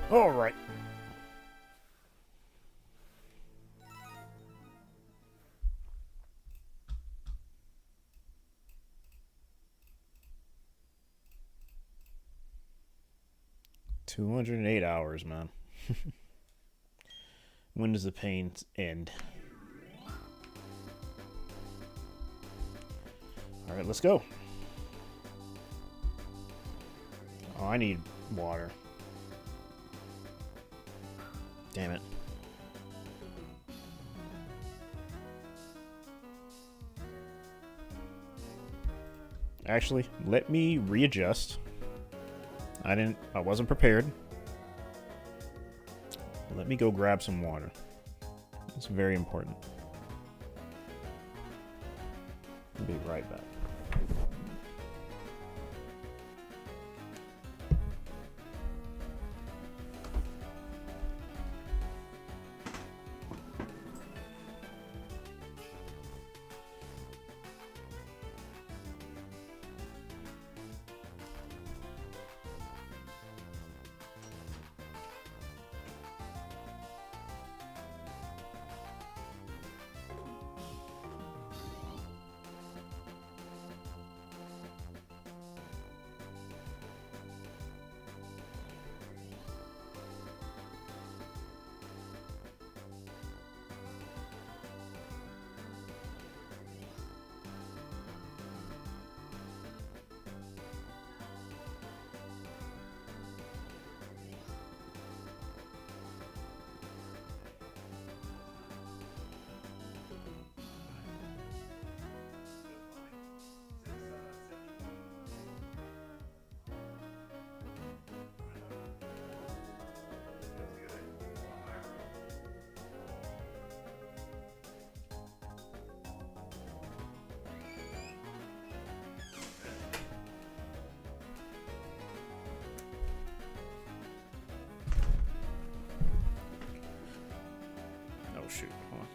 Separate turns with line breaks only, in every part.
All right. $208, man. When does the pain end? All right, let's go. Oh, I need water. Damn it. Actually, let me readjust. I wasn't prepared. Let me go grab some water. It's very important. I'll be right back. Oh shoot, hold on.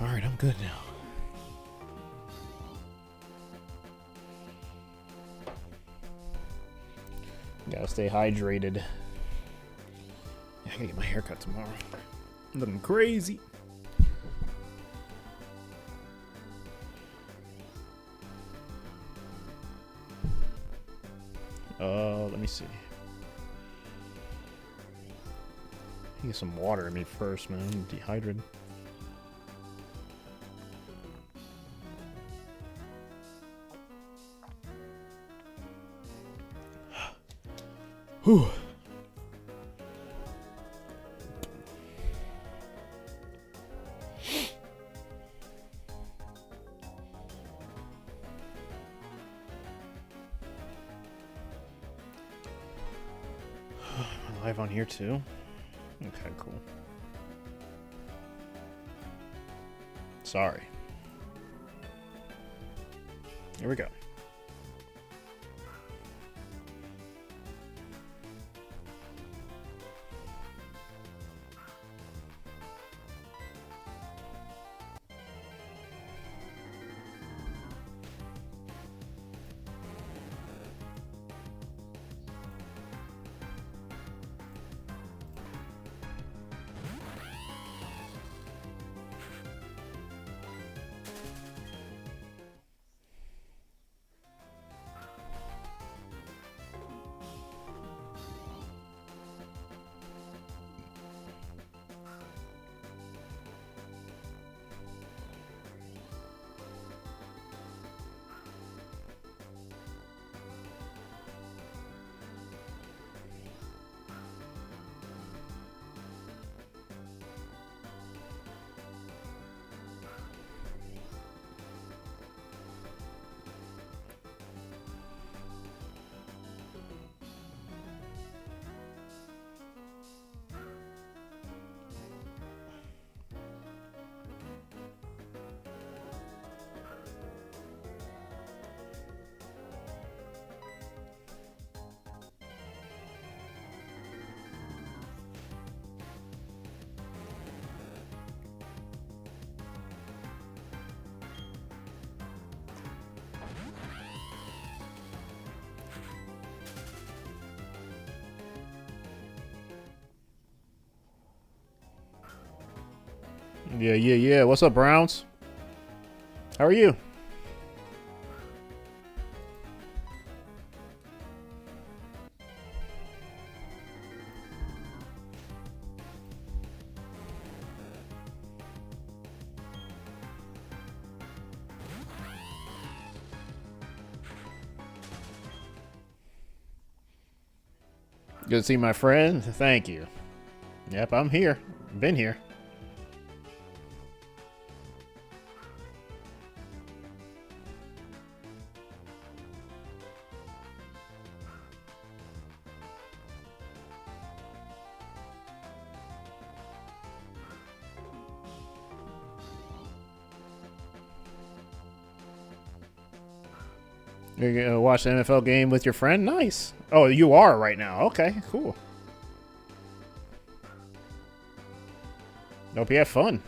All right, I'm good now. Gotta stay hydrated. I gotta get my hair cut tomorrow. I'm looking crazy. Let me see. Get some water in me first, man. I'm dehydrated. Whew. Live on here too? Okay, cool. Sorry. Here we go. Yeah. What's up, Browns? How are you? Good to see my friend. Thank you. Yep, I'm here. Been here. You're gonna watch the NFL game with your friend? Nice. Oh, you are right now. Okay, cool. Hope you have fun.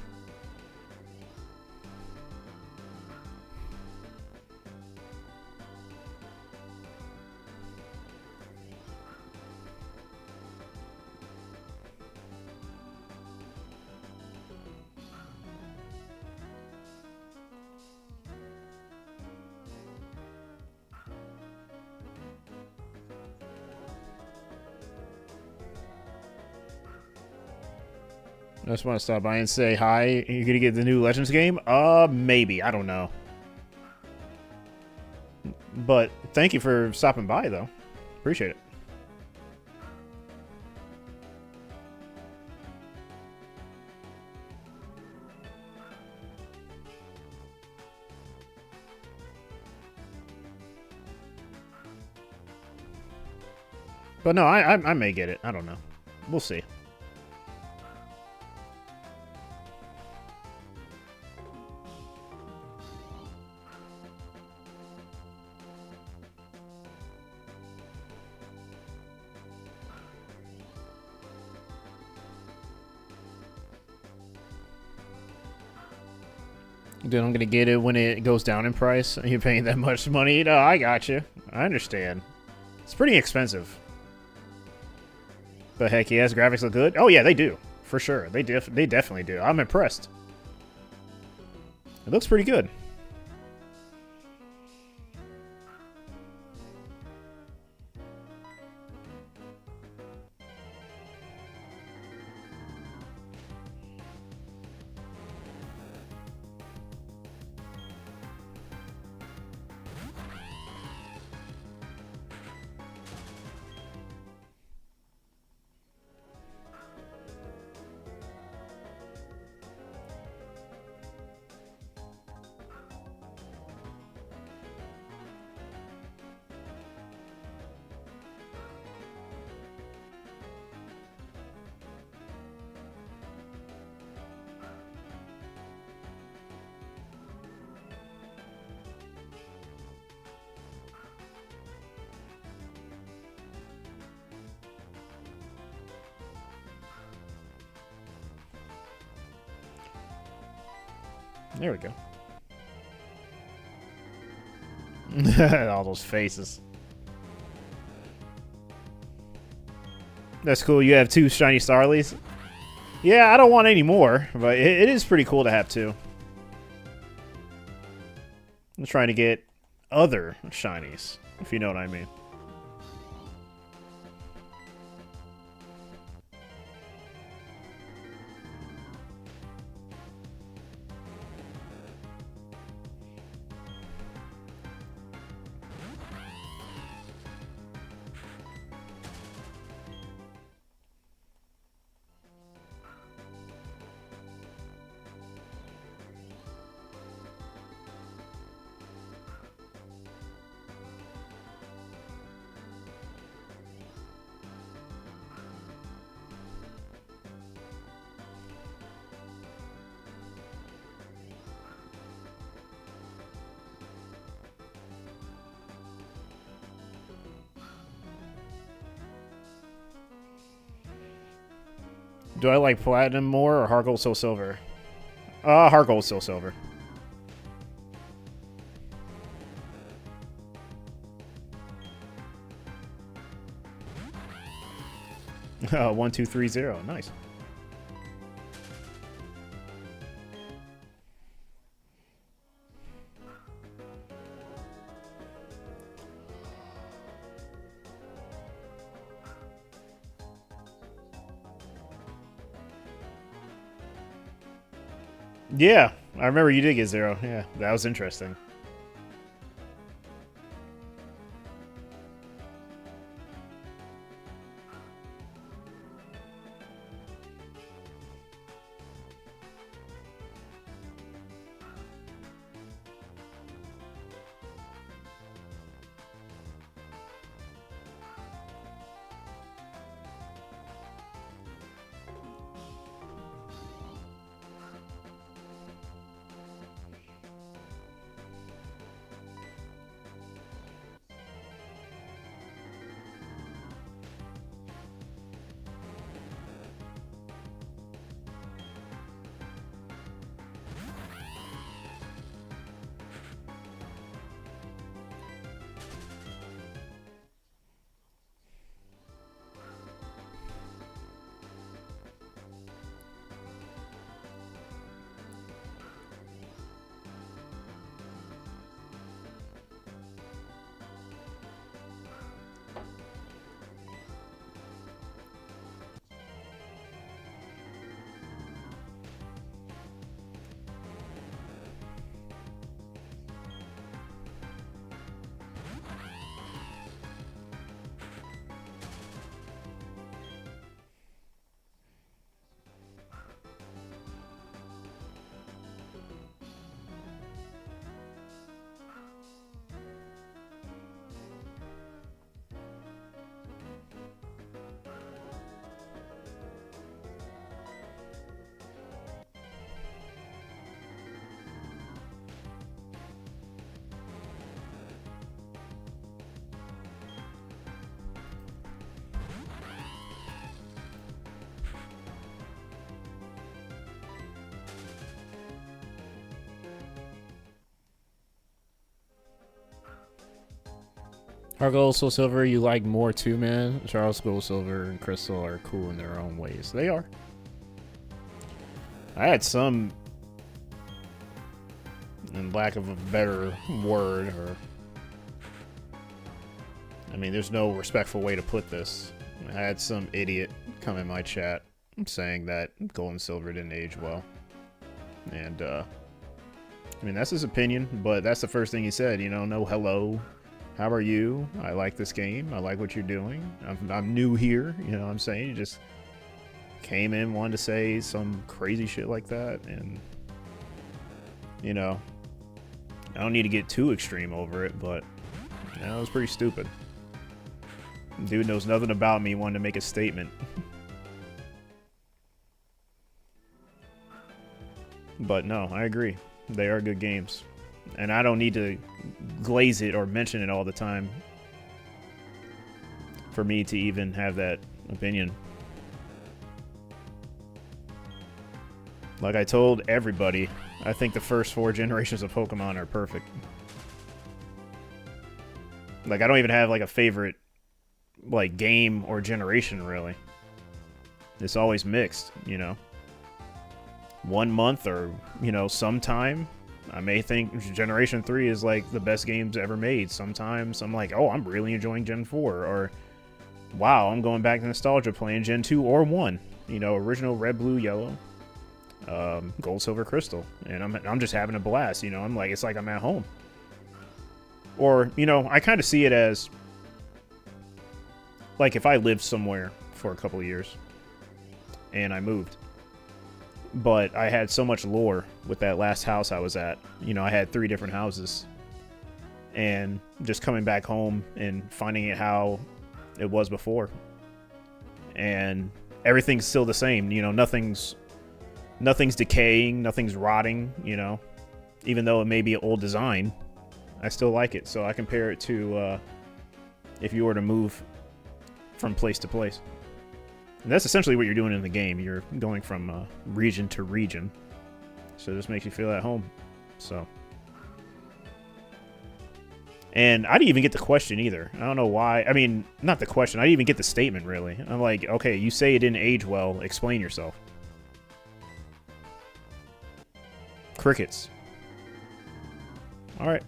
I just want to stop by and say hi. You gonna get the new Legends game? Maybe. I don't know. But thank you for stopping by, though. Appreciate it. But no, I may get it. I don't know. We'll see. Dude, I'm gonna get it when it goes down in price. You're paying that much money? No, I got you. I understand. It's pretty expensive. But heck yes, graphics look good. Oh yeah, they do. For sure. They definitely do. I'm impressed. It looks pretty good. There we go. All those faces. That's cool. You have 2 shiny Starlies? Yeah, I don't want any more, but it is pretty cool to have 2. I'm trying to get other shinies, if you know what I mean. Do I like Platinum more or Heart Gold Soul Silver? Heart Gold Soul Silver. Oh, 1, 2, 3, 0. Nice. Yeah, I remember you did get 0. Yeah, that was interesting. Heart Gold, Soul Silver, you like more too, man. Charles Gold, Silver, and Crystal are cool in their own ways. They are. I had some, in lack of a better word, or I mean, there's no respectful way to put this. I had some idiot come in my chat saying that Gold and Silver didn't age well. And, I mean, that's his opinion, but that's the first thing he said, you know, no hello. How are you? I like this game. I like what you're doing. I'm new here, you know what I'm saying? You just came in, wanted to say some crazy shit like that, and, you know, I don't need to get too extreme over it, but, you know, it was pretty stupid. Dude knows nothing about me, wanted to make a statement. But no, I agree. They are good games. And I don't need to glaze it or mention it all the time for me to even have that opinion. Like I told everybody, I think the first 4 generations of Pokemon are perfect. Like, I don't even have, like, a favorite, like, game or generation, really. It's always mixed, you know. 1 month or, you know, sometime I may think Generation 3 is like the best games ever made. Sometimes I'm like, oh, I'm really enjoying Gen 4, or wow, I'm going back to nostalgia playing Gen 2 or 1. You know, original Red, Blue, Yellow, Gold, Silver, Crystal, and I'm just having a blast. You know, I'm like, it's like I'm at home. Or, you know, I kind of see it as like if I lived somewhere for a couple of years and I moved, but I had so much lore with that last house I was at. You know, I had 3 different houses. And just coming back home and finding it how it was before. And everything's still the same. You know, nothing's decaying, nothing's rotting, you know. Even though it may be an old design, I still like it. So I compare it to if you were to move from place to place. And that's essentially what you're doing in the game. You're going from region to region. So it just makes you feel at home. So. And I didn't even get the question either. I don't know why. I mean, not the question. I didn't even get the statement, really. I'm like, okay, you say it didn't age well. Explain yourself. Crickets. All right.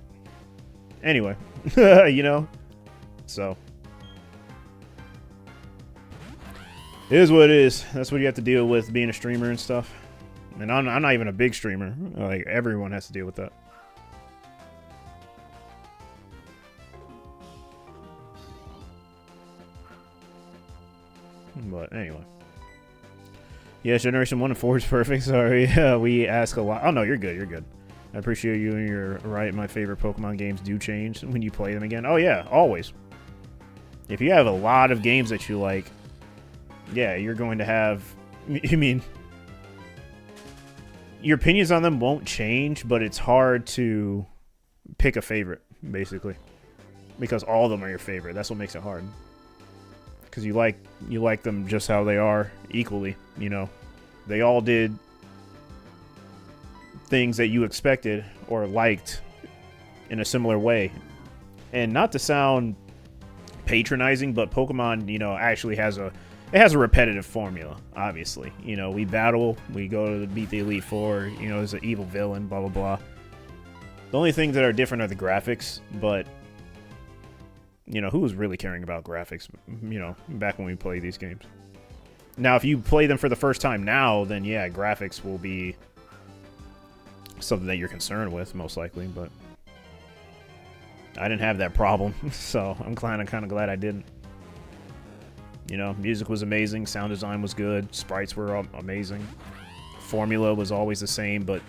Anyway. You know? So. It is what it is. That's what you have to deal with being a streamer and stuff. And I'm not even a big streamer. Like, everyone has to deal with that. But anyway. Yeah, Generation 1 and 4 is perfect. Sorry, we ask a lot. Oh, no, you're good. You're good. I appreciate you, and you're right. My favorite Pokemon games do change when you play them again. Oh, yeah, always. If you have a lot of games that you like, yeah, you're going to have... I mean, your opinions on them won't change, but it's hard to pick a favorite, basically. Because all of them are your favorite. That's what makes it hard. Because you like them just how they are, equally, you know. They all did things that you expected or liked in a similar way. And not to sound patronizing, but Pokemon, you know, actually has a repetitive formula, obviously. You know, we battle, we go to beat the Elite Four, you know, there's an evil villain, blah, blah, blah. The only things that are different are the graphics, but, you know, who was really caring about graphics, you know, back when we played these games? Now, if you play them for the first time now, then yeah, graphics will be something that you're concerned with, most likely, but I didn't have that problem, so I'm kind of glad I didn't. You know, music was amazing, sound design was good, sprites were amazing, formula was always the same, but,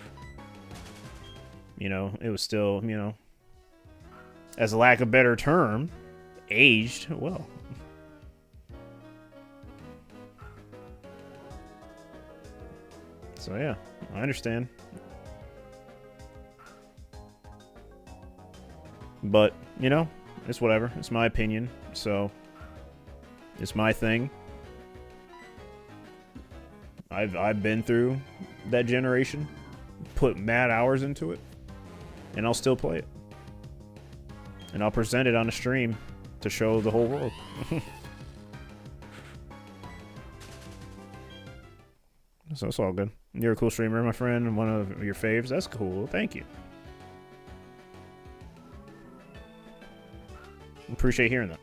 you know, it was still, you know, as a lack of a better term, aged well. So yeah, I understand. But, you know, it's whatever. It's my opinion, so it's my thing. I've been through that generation, put mad hours into it, and I'll still play it. And I'll present it on a stream to show the whole world. So it's all good. You're a cool streamer, my friend, and one of your faves. That's cool. Thank you. Appreciate hearing that.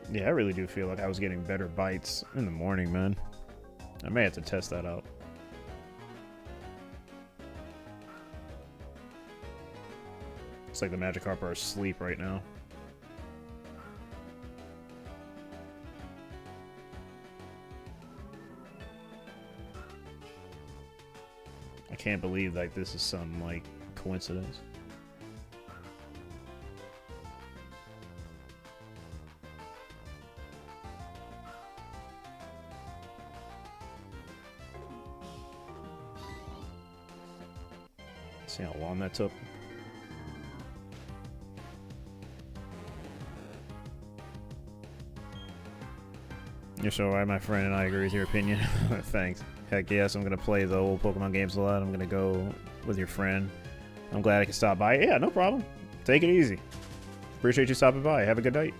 Yeah, I really do feel like I was getting better bites in the morning, man. I may have to test that out. It's like the Magikarp are asleep right now. I can't believe like this is some like coincidence. See how long that took? You're so right, my friend, and I agree with your opinion. Thanks. Heck yes, I'm gonna play the old Pokemon games a lot. I'm gonna go with your friend. I'm glad I could stop by. Yeah, no problem. Take it easy. Appreciate you stopping by. Have a good night.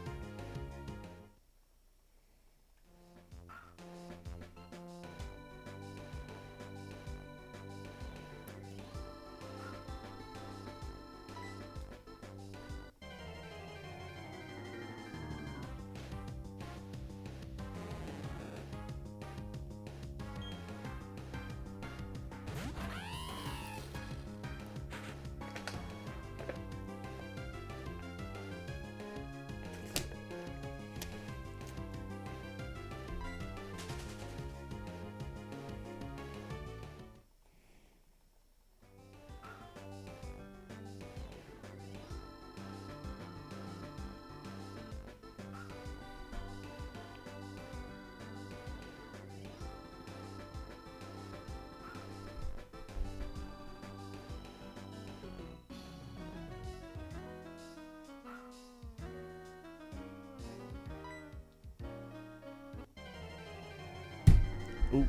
Ooh.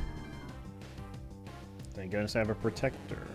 Thank goodness I have a protector.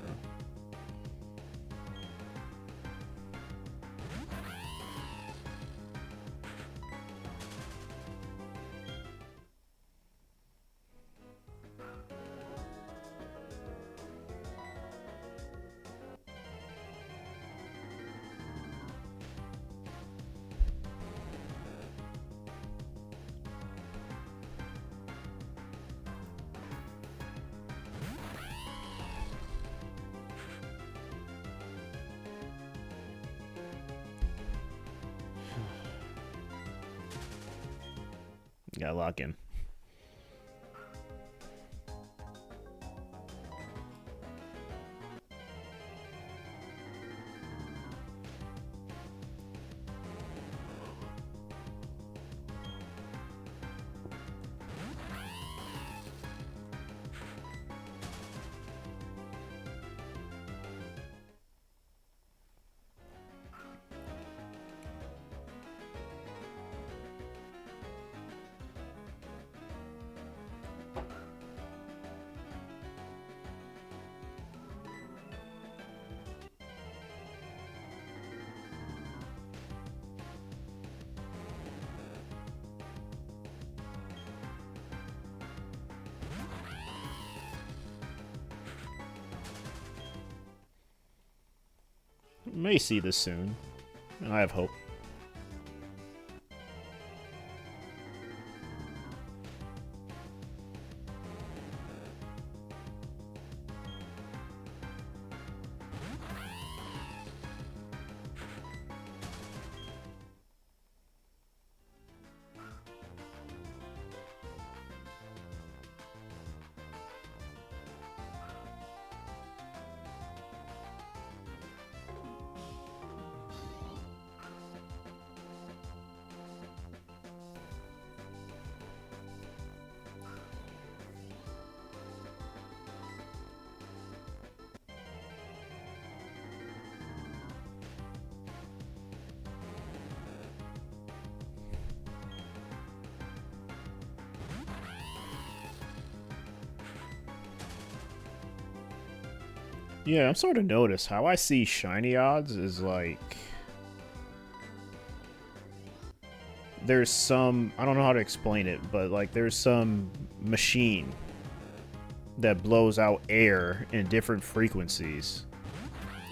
Gotta lock in. May see this soon. I have hope. Yeah, I'm starting to notice how I see shiny odds is like there's some, I don't know how to explain it, but like there's some machine that blows out air in different frequencies.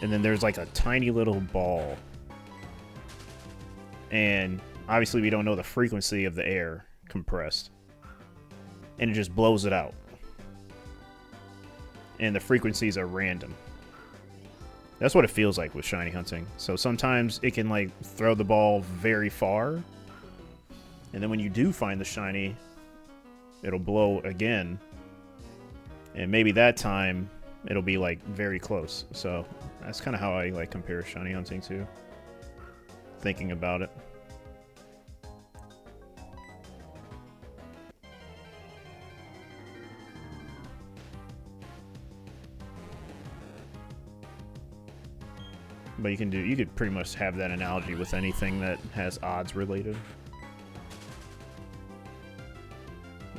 And then there's like a tiny little ball. And obviously we don't know the frequency of the air compressed. And it just blows it out. And the frequencies are random. That's what it feels like with shiny hunting. So sometimes it can like throw the ball very far. And then when you do find the shiny, it'll blow again. And maybe that time it'll be like very close. So that's kind of how I like compare shiny hunting to. Thinking about it. But you could pretty much have that analogy with anything that has odds related.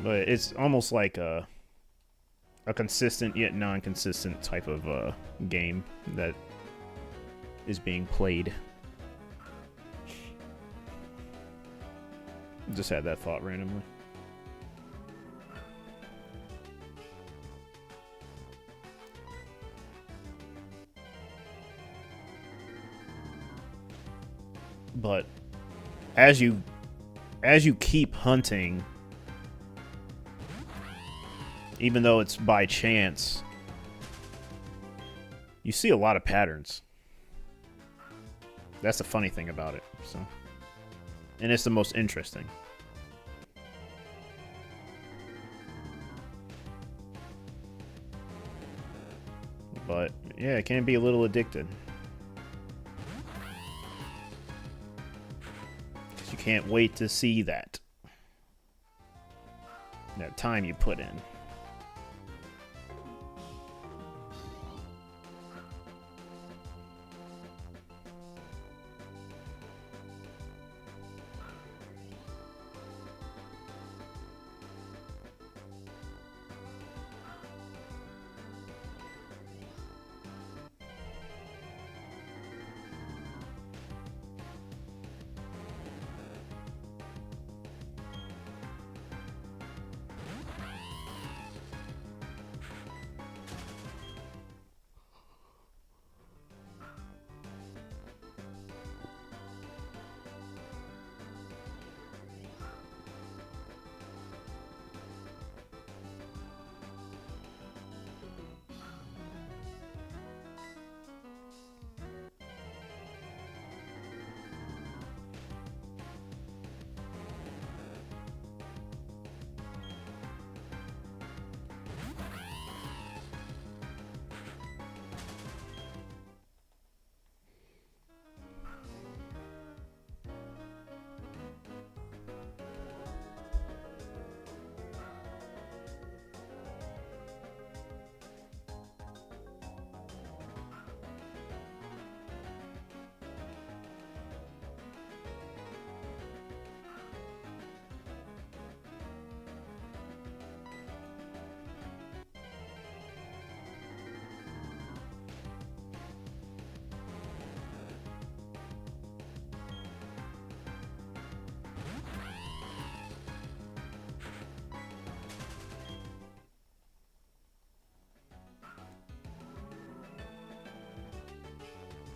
But it's almost like a consistent yet non-consistent type of game that is being played. Just had that thought randomly. But as you keep hunting, even though it's by chance, you see a lot of patterns. That's the funny thing about it. So, and it's the most interesting. But yeah, it can be a little addicted. You can't wait to see that time you put in.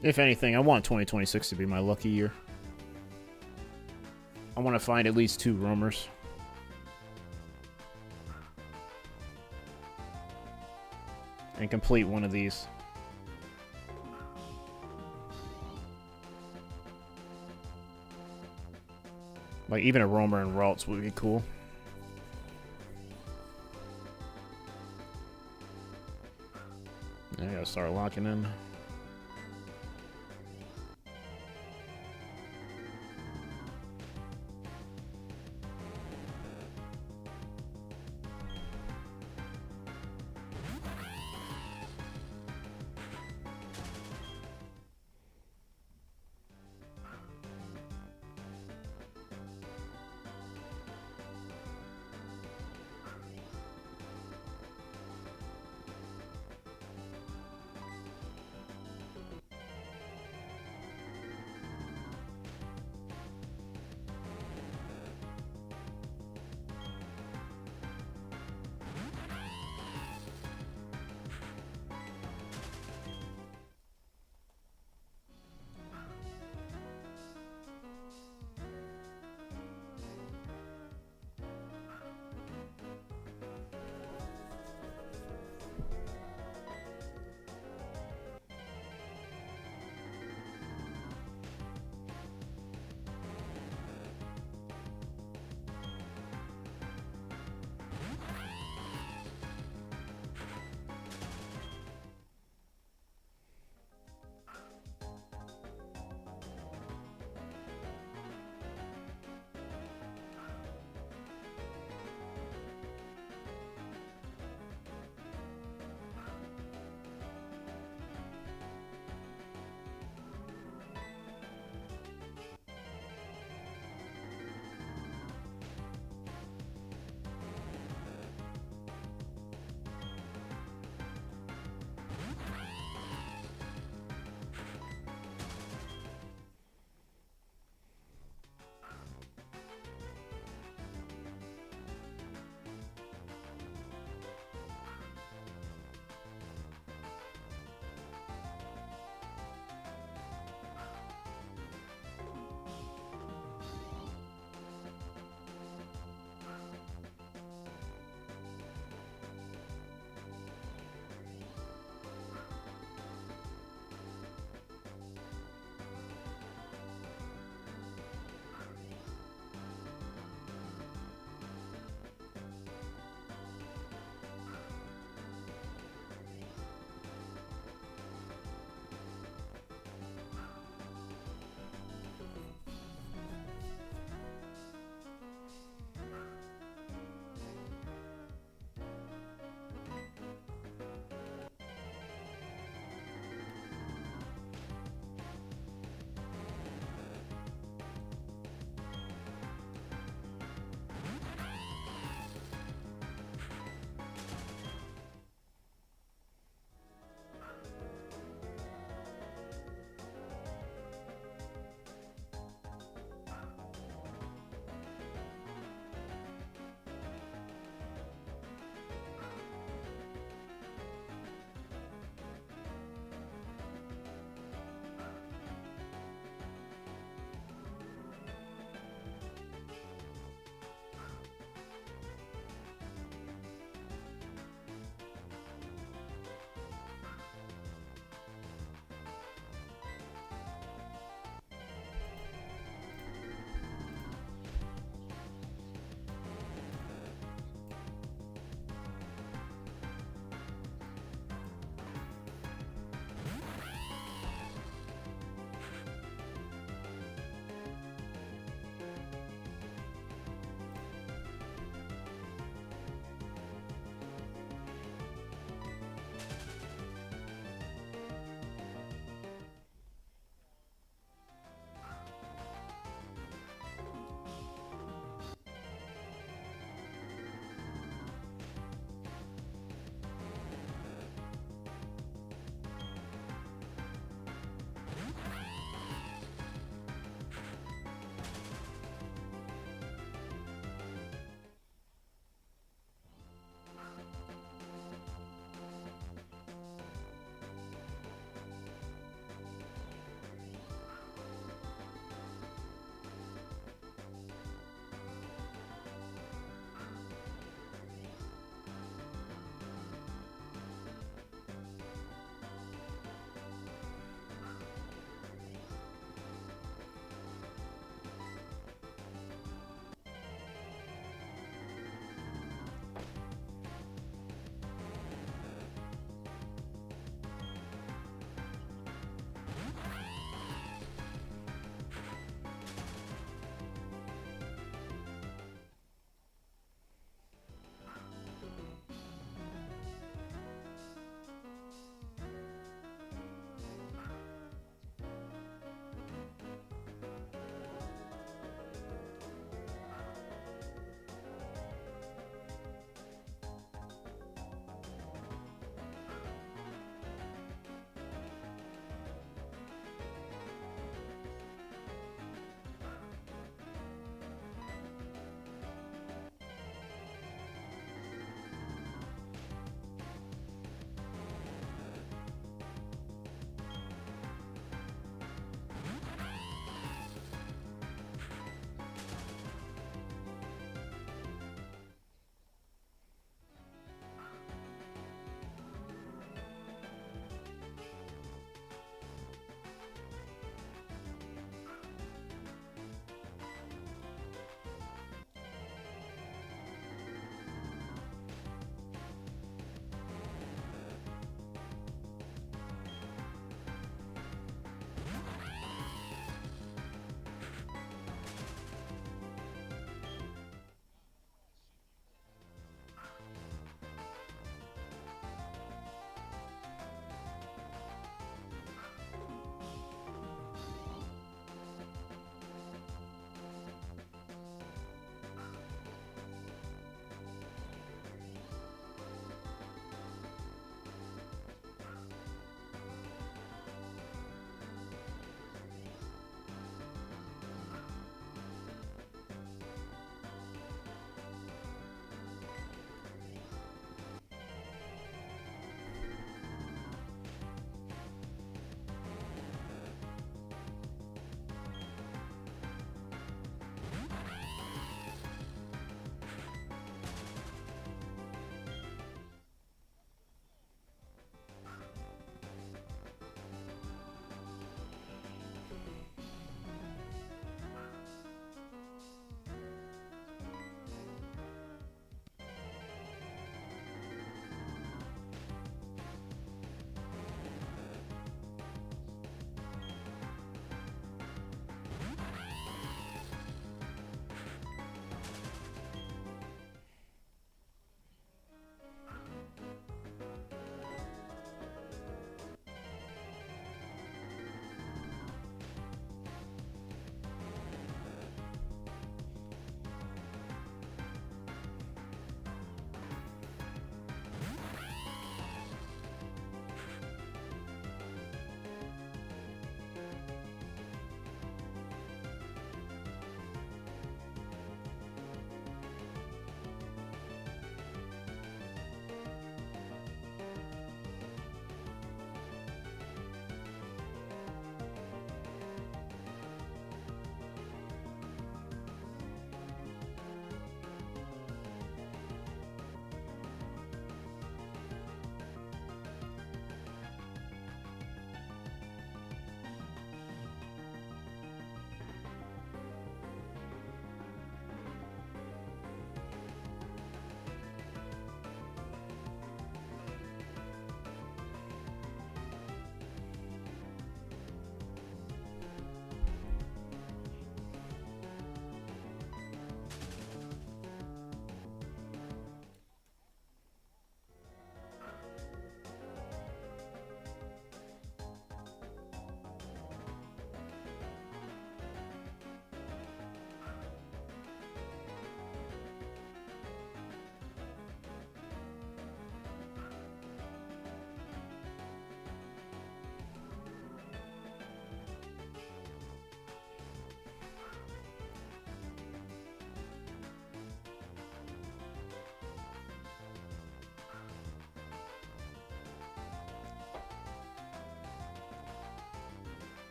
If anything, I want 2026 to be my lucky year. I want to find at least 2 roamers. And complete one of these. Like, even a roamer and Ralts would be cool. I gotta start locking in.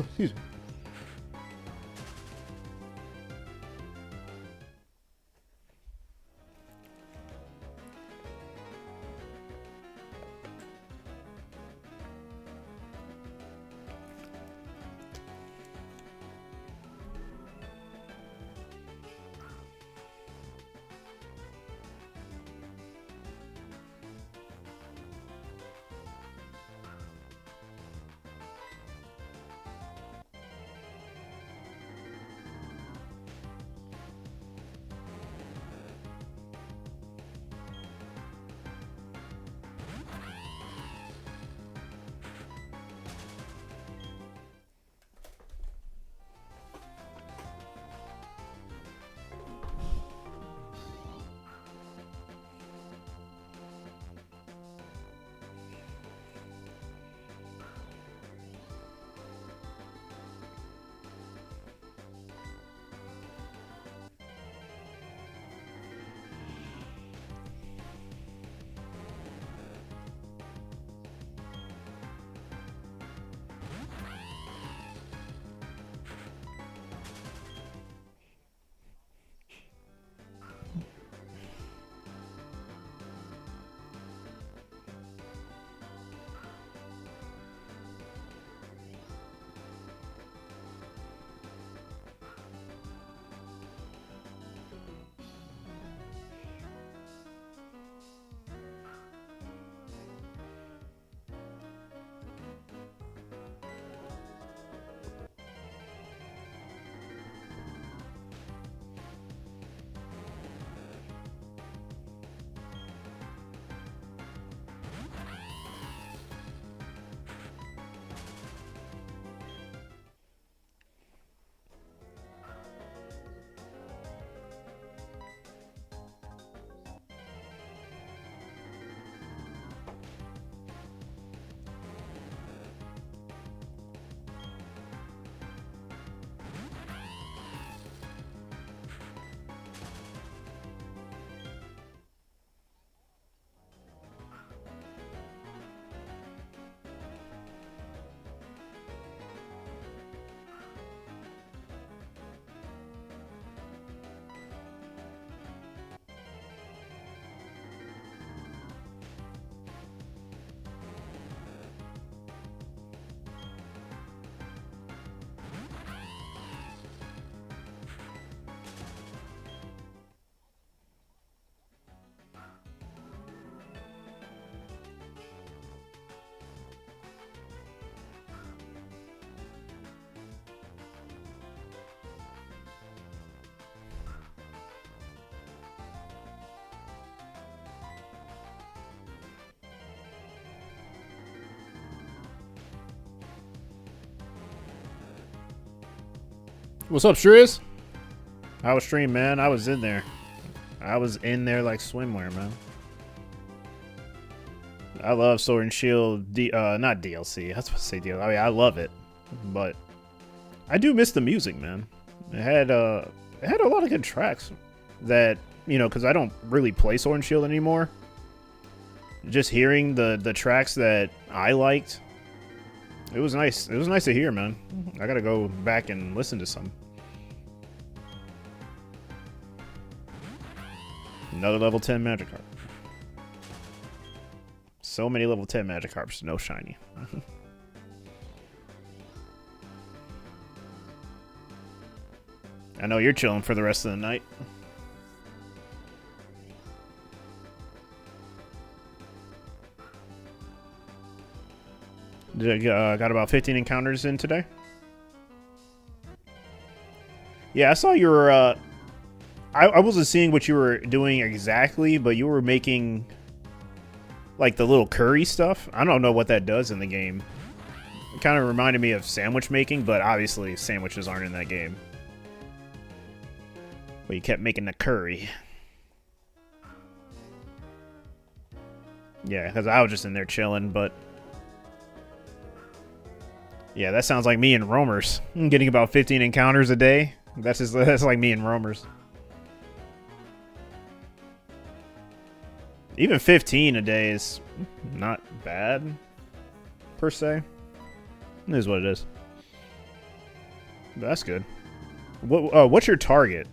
Excuse me. What's up, Shrews? I was stream, man. I was in there. I was in there like swimwear, man. I love Sword and Shield, not DLC. I was supposed to say DLC. I mean, I love it, but I do miss the music, man. It had a lot of good tracks that, you know, because I don't really play Sword and Shield anymore. Just hearing the tracks that I liked, it was nice. It was nice to hear, man. I gotta go back and listen to some. Another level 10 Magikarp. So many level 10 Magikarps, no shiny. I know you're chilling for the rest of the night. Got about 15 encounters in today. Yeah, I saw you were... I wasn't seeing what you were doing exactly, but you were making... like the little curry stuff. I don't know what that does in the game. It kind of reminded me of sandwich making, but obviously sandwiches aren't in that game. But you kept making the curry. Yeah, because I was just in there chilling, but... yeah, that sounds like me and roamers. I'm getting about 15 encounters a day. That's like me and roamers. Even 15 a day is not bad, per se. It is what it is. That's good. What's your target?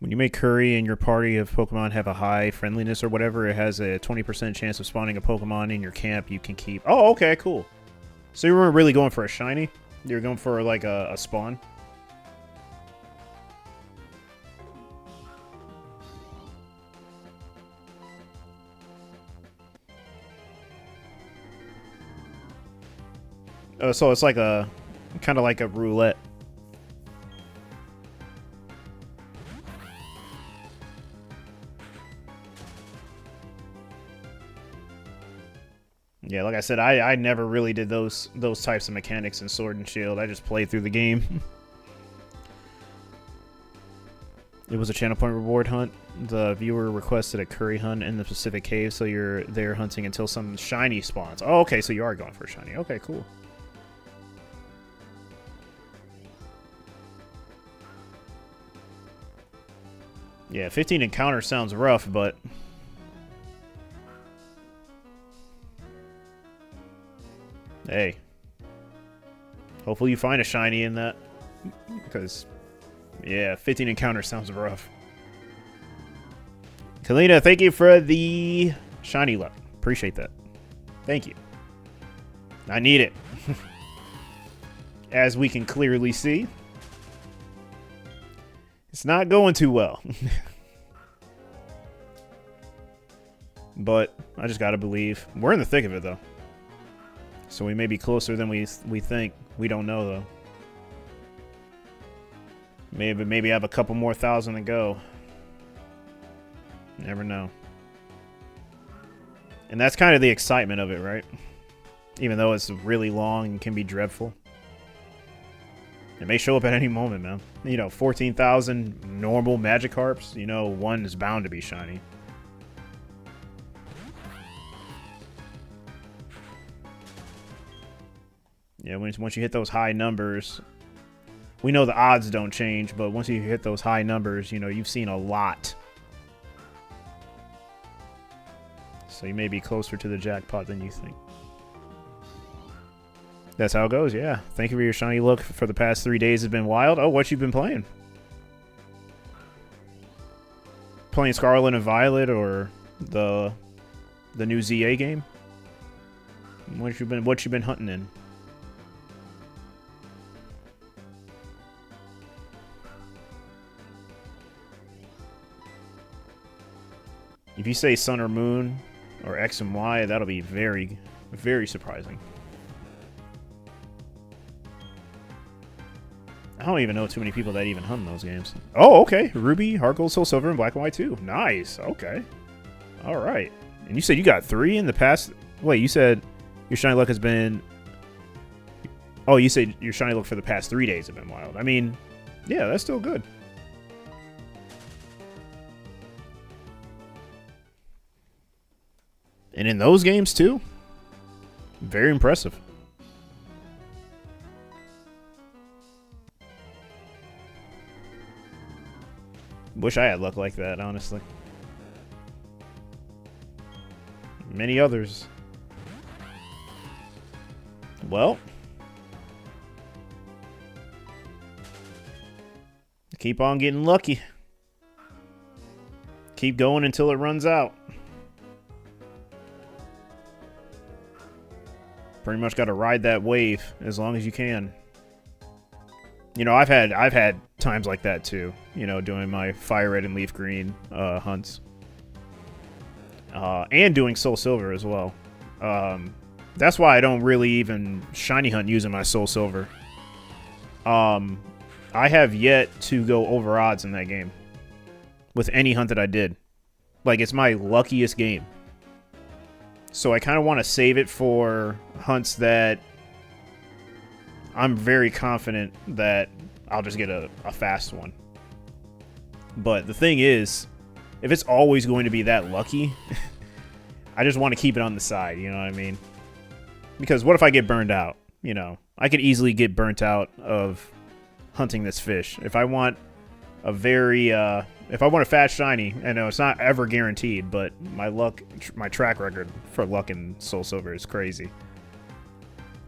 When you make curry and your party of Pokemon have a high friendliness or whatever, it has a 20% chance of spawning a Pokemon in your camp you can keep. Oh, okay, cool. So you weren't really going for a shiny? You were going for like a spawn? So it's like a kind of like a roulette. Yeah, like I said, I never really did those types of mechanics in Sword and Shield. I just played through the game. It was a channel point reward hunt. The viewer requested a curry hunt in the Pacific Cave, so you're there hunting until some shiny spawns. Oh, okay, so you are going for a shiny. Okay, cool. Yeah, 15 encounters sounds rough, but... Hey. Hopefully you find a shiny in that. Because, yeah, 15 encounters sounds rough. Kalina, thank you for the shiny luck. Appreciate that. Thank you. I need it. As we can clearly see, it's not going too well. But I just gotta believe. We're in the thick of it, though. So we may be closer than we think. We don't know, though. Maybe have a couple more thousand to go. Never know. And that's kind of the excitement of it, right? Even though it's really long and can be dreadful. It may show up at any moment, man. You know, 14,000 normal Magikarps. You know, one is bound to be shiny. Yeah, once you hit those high numbers, we know the odds don't change, but once you hit those high numbers, you know, you've seen a lot. So you may be closer to the jackpot than you think. That's how it goes, yeah. Thank you for your shiny look for the past 3 days has been wild. Oh, what you been playing? Playing Scarlet and Violet or the new ZA game? What you been hunting in? If you say Sun or Moon or X and Y, that'll be very, very surprising. I don't even know too many people that even hunt in those games. Oh, okay. Ruby, Heart Gold, Soul Silver, and Black and White too. Nice. Okay. All right. And you said you got 3 in the past... Wait, you said your shiny luck has been... Oh, you said your shiny luck for the past 3 days have been wild. I mean, yeah, that's still good. And in those games, too? Very impressive. Wish I had luck like that, honestly. Many others. Well. Keep on getting lucky. Keep going until it runs out. Pretty much got to ride that wave as long as you can. You know, I've had times like that too. You know, doing my Fire Red and Leaf Green hunts, and doing Soul Silver as well. That's why I don't really even shiny hunt using my Soul Silver. I have yet to go over odds in that game with any hunt that I did. Like, it's my luckiest game. So I kind of want to save it for hunts that I'm very confident that I'll just get a fast one. But the thing is, if it's always going to be that lucky, I just want to keep it on the side, you know what I mean? Because what if I get burned out? You know, I could easily get burnt out of hunting this fish. If I want a very, if I want a fast shiny, I know it's not ever guaranteed, but my track record for luck in Soul Silver is crazy.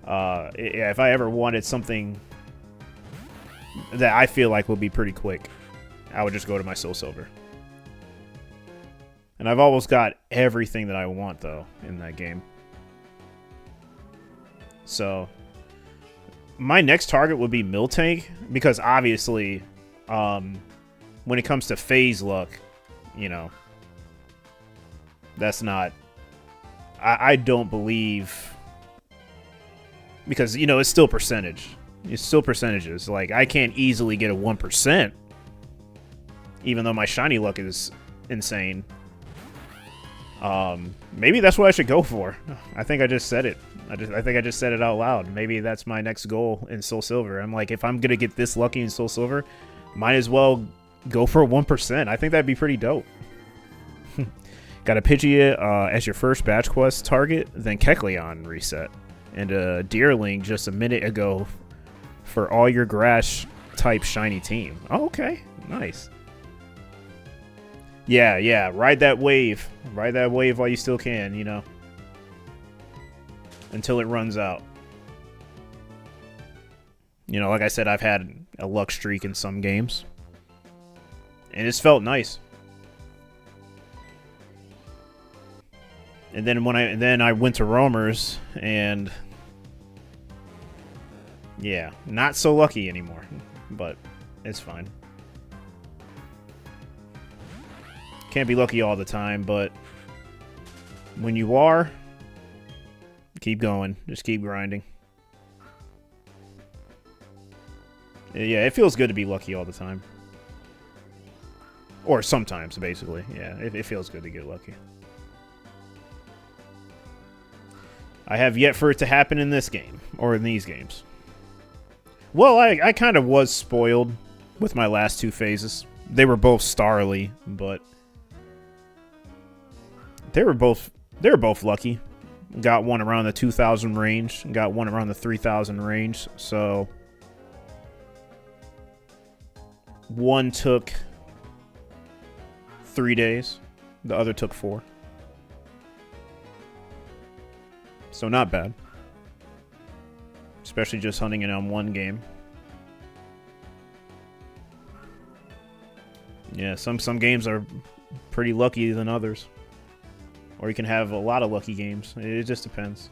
Yeah, if I ever wanted something that I feel like will be pretty quick, I would just go to my Soul Silver. And I've almost got everything that I want, though, in that game. So my next target would be Miltank, because obviously, when it comes to phase luck, you know, that's not... I don't believe... Because, you know, it's still percentage. It's still percentages. Like, I can't easily get a 1%. Even though my shiny luck is insane. Maybe that's what I should go for. I think I just said it. I think I just said it out loud. Maybe that's my next goal in Soul Silver. I'm like, if I'm gonna get this lucky in Soul Silver, might as well go for 1%. I think that'd be pretty dope. Got a Pidgeot as your first batch quest target, then Kecleon reset. And a Deerling just a minute ago for all your grass type shiny team. Oh, okay. Nice. Yeah, ride that wave. Ride that wave while you still can, you know. Until it runs out. You know, like I said, I've had a luck streak in some games. And it's felt nice. And then I went to Roamers, and yeah, not so lucky anymore, but it's fine. Can't be lucky all the time, but when you are, keep going. Just keep grinding. Yeah, it feels good to be lucky all the time. Or sometimes, basically. Yeah, it feels good to get lucky. I have yet for it to happen in this game, or in these games. Well, I kind of was spoiled with my last two phases. They were both Starly, but they were both lucky. Got one around the 2,000 range, got one around the 3,000 range, so one took 3 days, the other took 4. So not bad. Especially just hunting it on one game. Yeah, some games are pretty lucky than others. Or you can have a lot of lucky games. It just depends.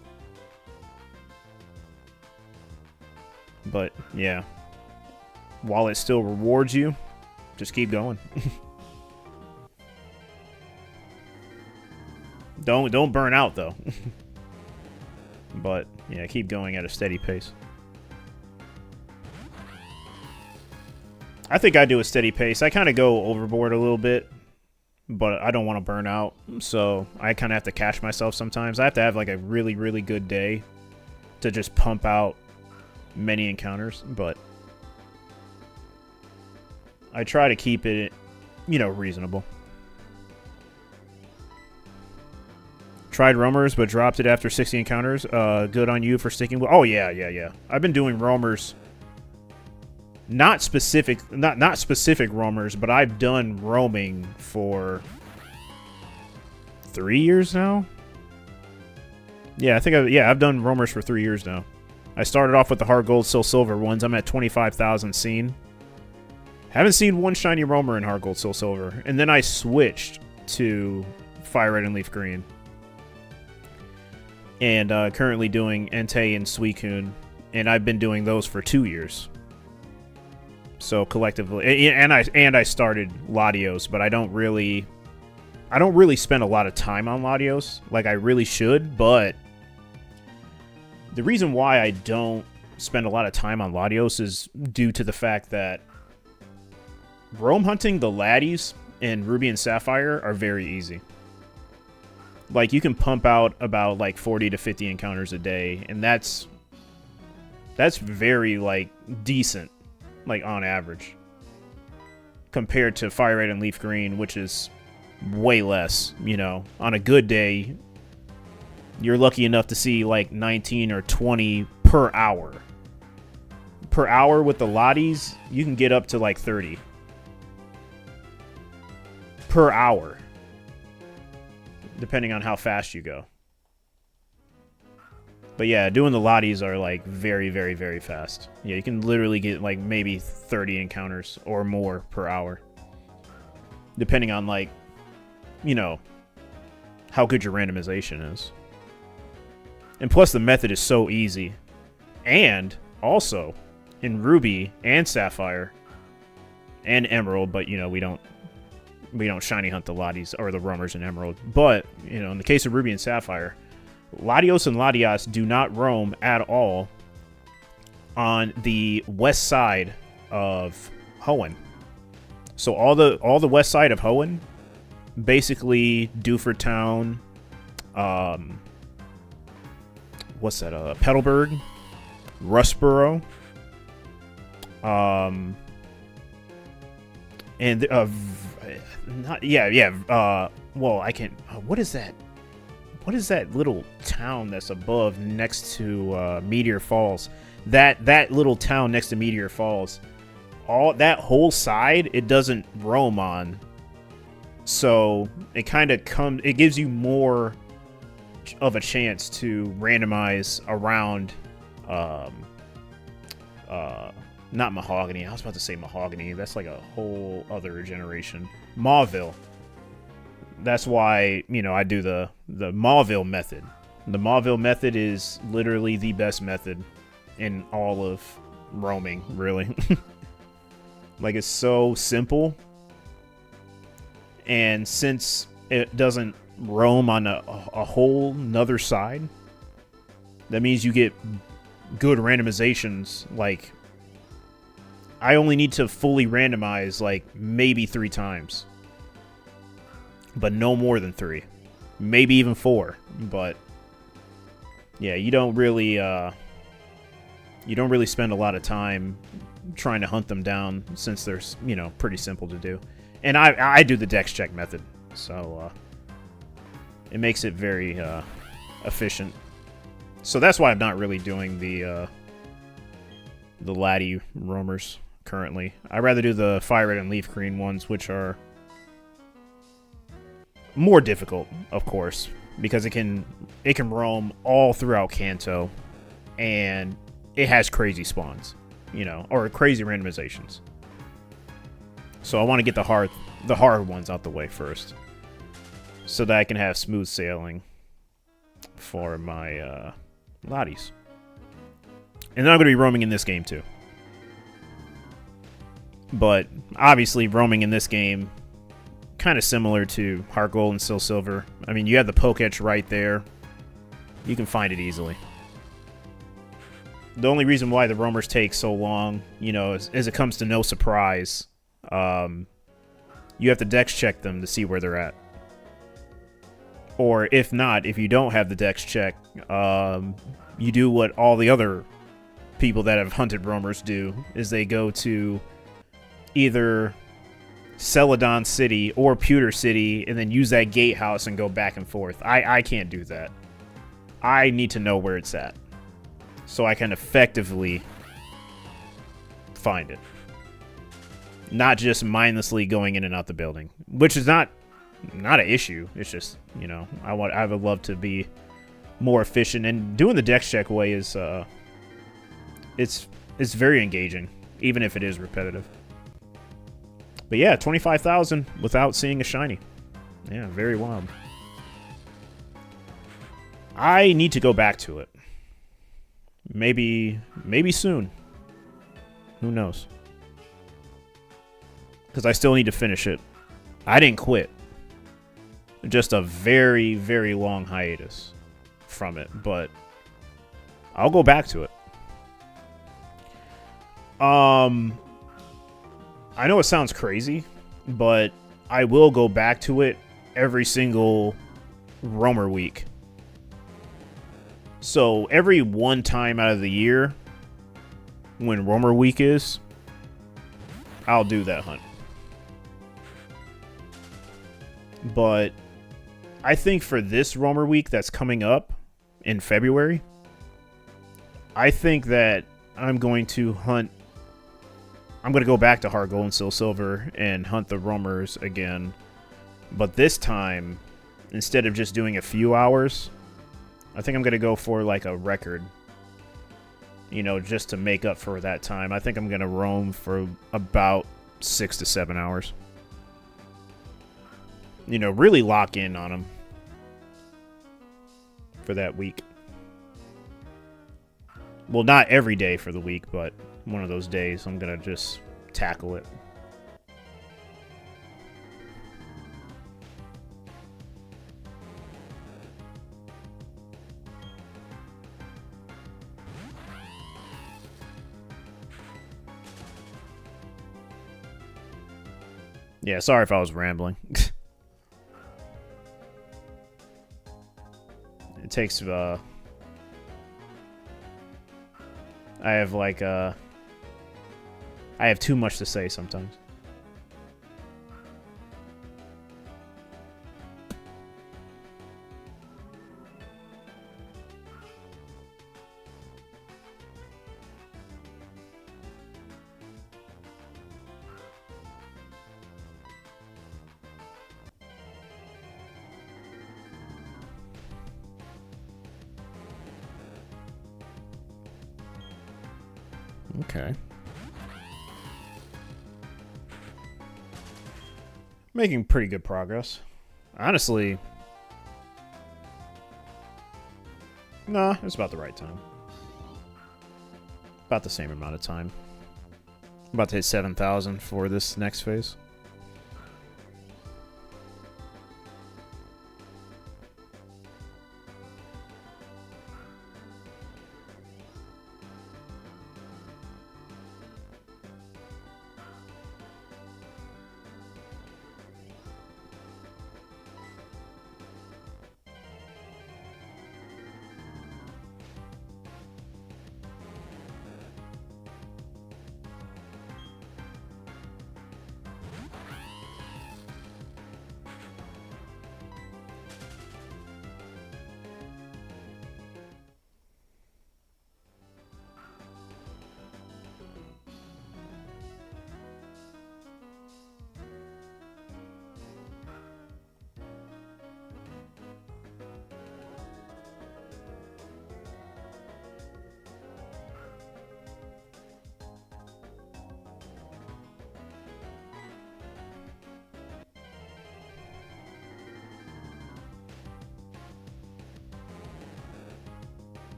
But, yeah. While it still rewards you, just keep going. Don't burn out, though. But, yeah, keep going at a steady pace. I think I do a steady pace. I kind of go overboard a little bit, but I don't want to burn out, so I kind of have to catch myself sometimes. I have to have, like, a really, really good day to just pump out many encounters, but I try to keep it, you know, reasonable. Tried roamers, but dropped it after 60 encounters. Good on you for sticking with... Oh, yeah. I've been doing roamers. Not specific roamers, but I've done roaming for 3 years now. Yeah, I've done roamers for 3 years now. I started off with the hard gold, soul silver ones. I'm at 25,000 seen. Haven't seen one shiny roamer in hard gold, soul silver, and then I switched to fire red and leaf green. And currently doing Entei and Suicune, and I've been doing those for 2 years. So collectively, and I started Latios, but I don't really spend a lot of time on Latios like I really should. But the reason why I don't spend a lot of time on Latios is due to the fact that roam hunting the Latios in Ruby and Sapphire are very easy. Like, you can pump out about like 40 to 50 encounters a day, and that's very like decent, like on average, compared to Fire Red and Leaf Green, which is way less. You know, on a good day, you're lucky enough to see like 19 or 20 per hour. Per hour with the Lotties, you can get up to like 30 per hour, depending on how fast you go. But yeah, doing the Lotties are like very, very, very fast. Yeah, you can literally get like maybe 30 encounters or more per hour, depending on like, you know, how good your randomization is. And plus the method is so easy. And also in Ruby and Sapphire and Emerald, but you know, we don't shiny hunt the Lotties or the roamers in Emerald. But, you know, in the case of Ruby and Sapphire, Latios and Latias do not roam at all on the west side of Hoenn. So all the west side of Hoenn, basically Dewford Town, what's that? Petalburg, Rustboro, and well, I can't. What is that? What is that little town that's above next to Meteor Falls? That little town next to Meteor Falls, all that whole side, it doesn't roam on. So it kind of it gives you more of a chance to randomize around. Not Mahogany. I was about to say Mahogany. That's like a whole other generation. Mauville. That's why, you know, I do the Mauville method. The Mauville method is literally the best method in all of roaming, really. Like, it's so simple. And since it doesn't roam on a whole nother side, that means you get good randomizations. Like, I only need to fully randomize like maybe 3 times, but no more than 3, maybe even 4. But yeah, you don't really spend a lot of time trying to hunt them down, since they're, you know, pretty simple to do. And I do the dex check method, so it makes it very efficient. So that's why I'm not really doing the Laddie roamers currently. I'd rather do the Fire Red and Leaf Green ones, which are more difficult, of course, because it can roam all throughout Kanto, and it has crazy spawns, you know, or crazy randomizations. So I want to get the hard ones out the way first, so that I can have smooth sailing for my Lotties. And then I'm going to be roaming in this game too. But obviously roaming in this game, kind of similar to Heart Gold and Soul Silver. I mean, you have the Poketch right there. You can find it easily. The only reason why the roamers take so long, you know, is it comes to no surprise. You have to dex check them to see where they're at. Or if not, if you don't have the dex check, you do what all the other people that have hunted roamers do, is they go to either Celadon City or Pewter City and then use that gatehouse and go back and forth. I can't do that. I need to know where it's at, so I can effectively find it. Not just mindlessly going in and out the building, which is not an issue. It's just, you know, I would love to be more efficient, and doing the dex check way is it's very engaging, even if it is repetitive. But yeah, 25,000 without seeing a shiny. Yeah, very wild. I need to go back to it. Maybe soon. Who knows? Because I still need to finish it. I didn't quit. Just a very, very long hiatus from it, but I'll go back to it. I know it sounds crazy, but I will go back to it every single roamer week. So every one time out of the year, when roamer week is, I'll do that hunt. But I think for this roamer week that's coming up in February, I think that I'm going to hunt. I'm going to go back to Heart Gold and Soul Silver and hunt the roamers again. But this time, instead of just doing a few hours, I think I'm going to go for like a record. You know, just to make up for that time. I think I'm going to roam for about 6 to 7 hours. You know, really lock in on them for that week. Well, not every day for the week, but one of those days I'm going to just tackle it. Yeah, sorry if I was rambling. It takes, I have like, I have too much to say sometimes. Okay. Making pretty good progress. Honestly, nah, it's about the right time. About the same amount of time. I'm about to hit 7,000 for this next phase.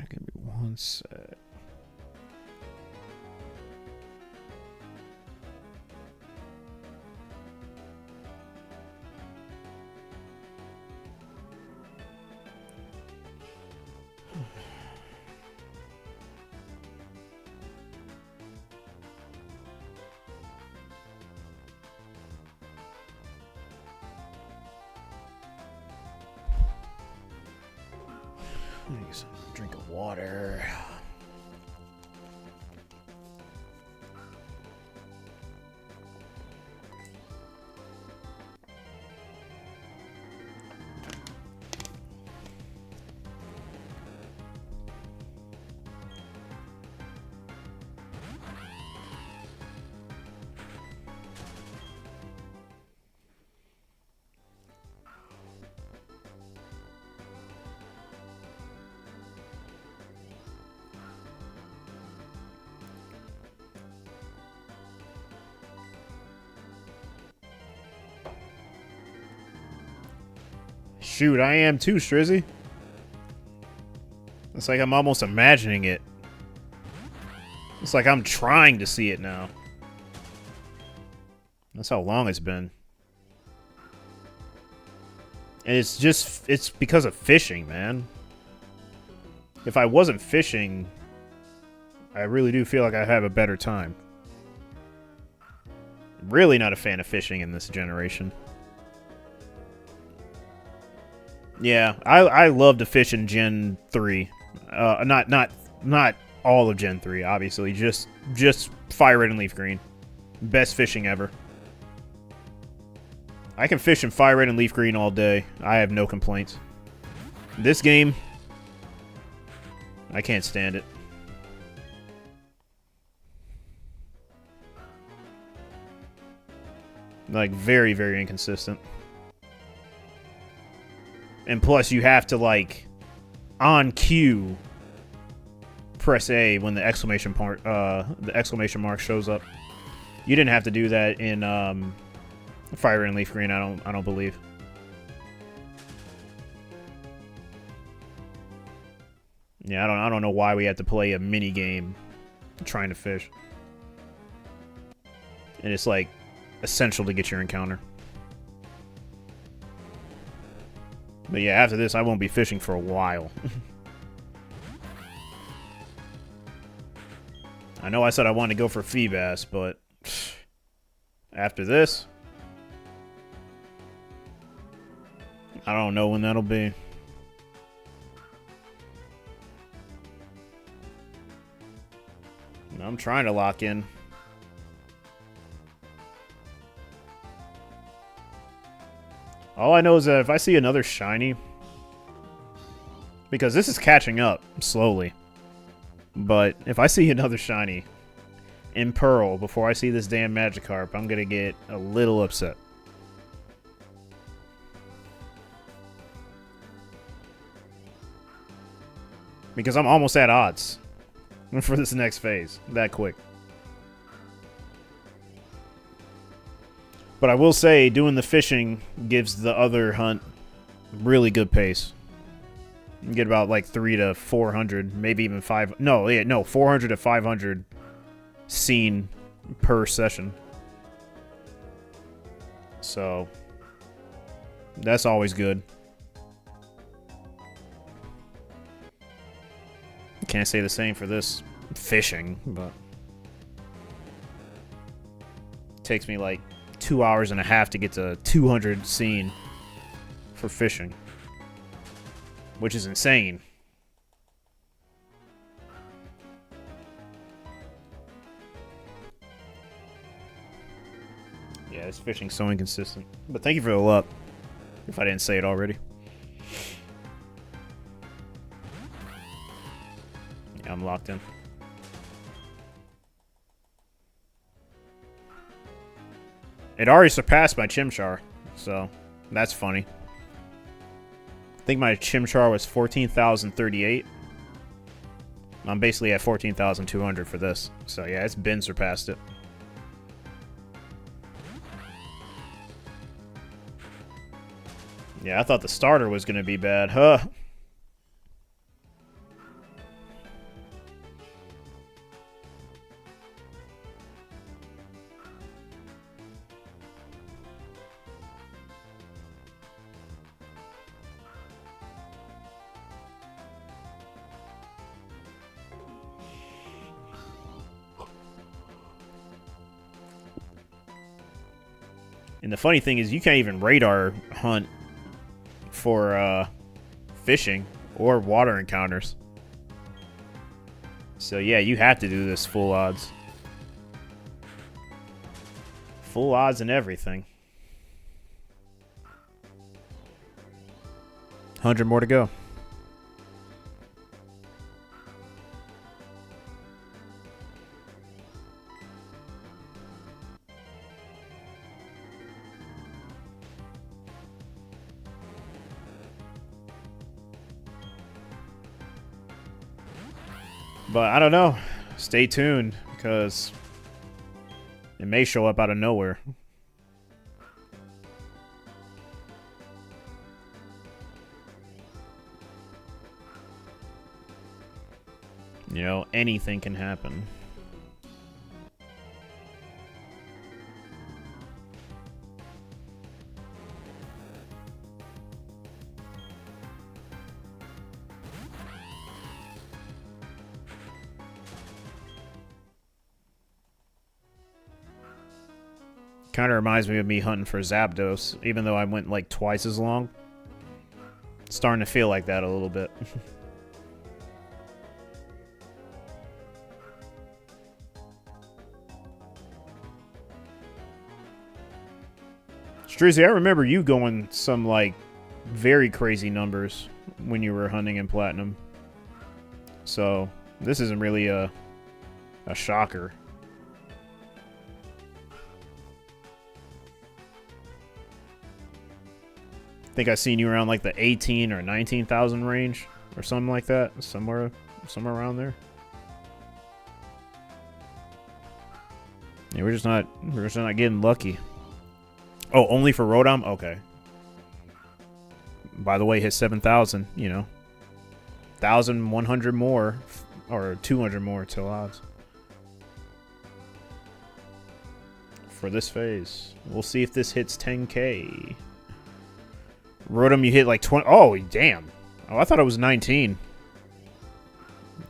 Give me one sec. Need some drink of water. Shoot, I am too, Strizzy. It's like I'm almost imagining it. It's like I'm trying to see it now. That's how long it's been. And it's because of fishing, man. If I wasn't fishing, I really do feel like I have a better time. Really not a fan of fishing in this generation. Yeah, I love to fish in Gen 3. Not all of Gen 3, obviously. Just Fire Red and Leaf Green. Best fishing ever. I can fish in Fire Red and Leaf Green all day. I have no complaints. This game, I can't stand it. Like, very, very inconsistent. And plus, you have to, like, on cue, press A when the exclamation mark shows up. You didn't have to do that in Fire and Leaf Green. I don't believe. Yeah, I don't know why we had to play a mini game trying to fish. And it's like essential to get your encounter. But yeah, after this, I won't be fishing for a while. I know I said I wanted to go for Feebass, but after this, I don't know when that'll be. I'm trying to lock in. All I know is that if I see another shiny, because this is catching up slowly, but if I see another shiny in Pearl before I see this damn Magikarp, I'm going to get a little upset. Because I'm almost at odds for this next phase, that quick. But I will say, doing the fishing gives the other hunt really good pace. You get about like 300 to 400, maybe even 5. No, 400 to 500 seen per session. So that's always good. Can't say the same for this fishing, but it takes me like 2 hours and a half to get to 200 seen for fishing, which is insane. Yeah, this fishing's so inconsistent. But thank you for the luck, if I didn't say it already. Yeah, I'm locked in. It already surpassed my Chimchar, so that's funny. I think my Chimchar was 14,038. I'm basically at 14,200 for this. So yeah, it's been surpassed it. Yeah, I thought the starter was going to be bad. Huh. And the funny thing is, you can't even radar hunt for fishing or water encounters. So yeah, you have to do this full odds. Full odds and everything. 100 more to go. But I don't know. Stay tuned, because it may show up out of nowhere. You know, anything can happen. Kind of reminds me of me hunting for Zapdos, even though I went like twice as long. It's starting to feel like that a little bit. Strizzy, I remember you going some like very crazy numbers when you were hunting in Platinum. So this isn't really a shocker. I think I seen you around like the 18 or 19,000 range or something like that, somewhere around there. Yeah, we're just not getting lucky. Oh, only for Rotom? Okay. By the way, hit 7,000, you know. 1,100 more or 200 more till odds. For this phase. We'll see if this hits 10K. Rotom, you hit like 20. Oh, damn. Oh, I thought it was 19.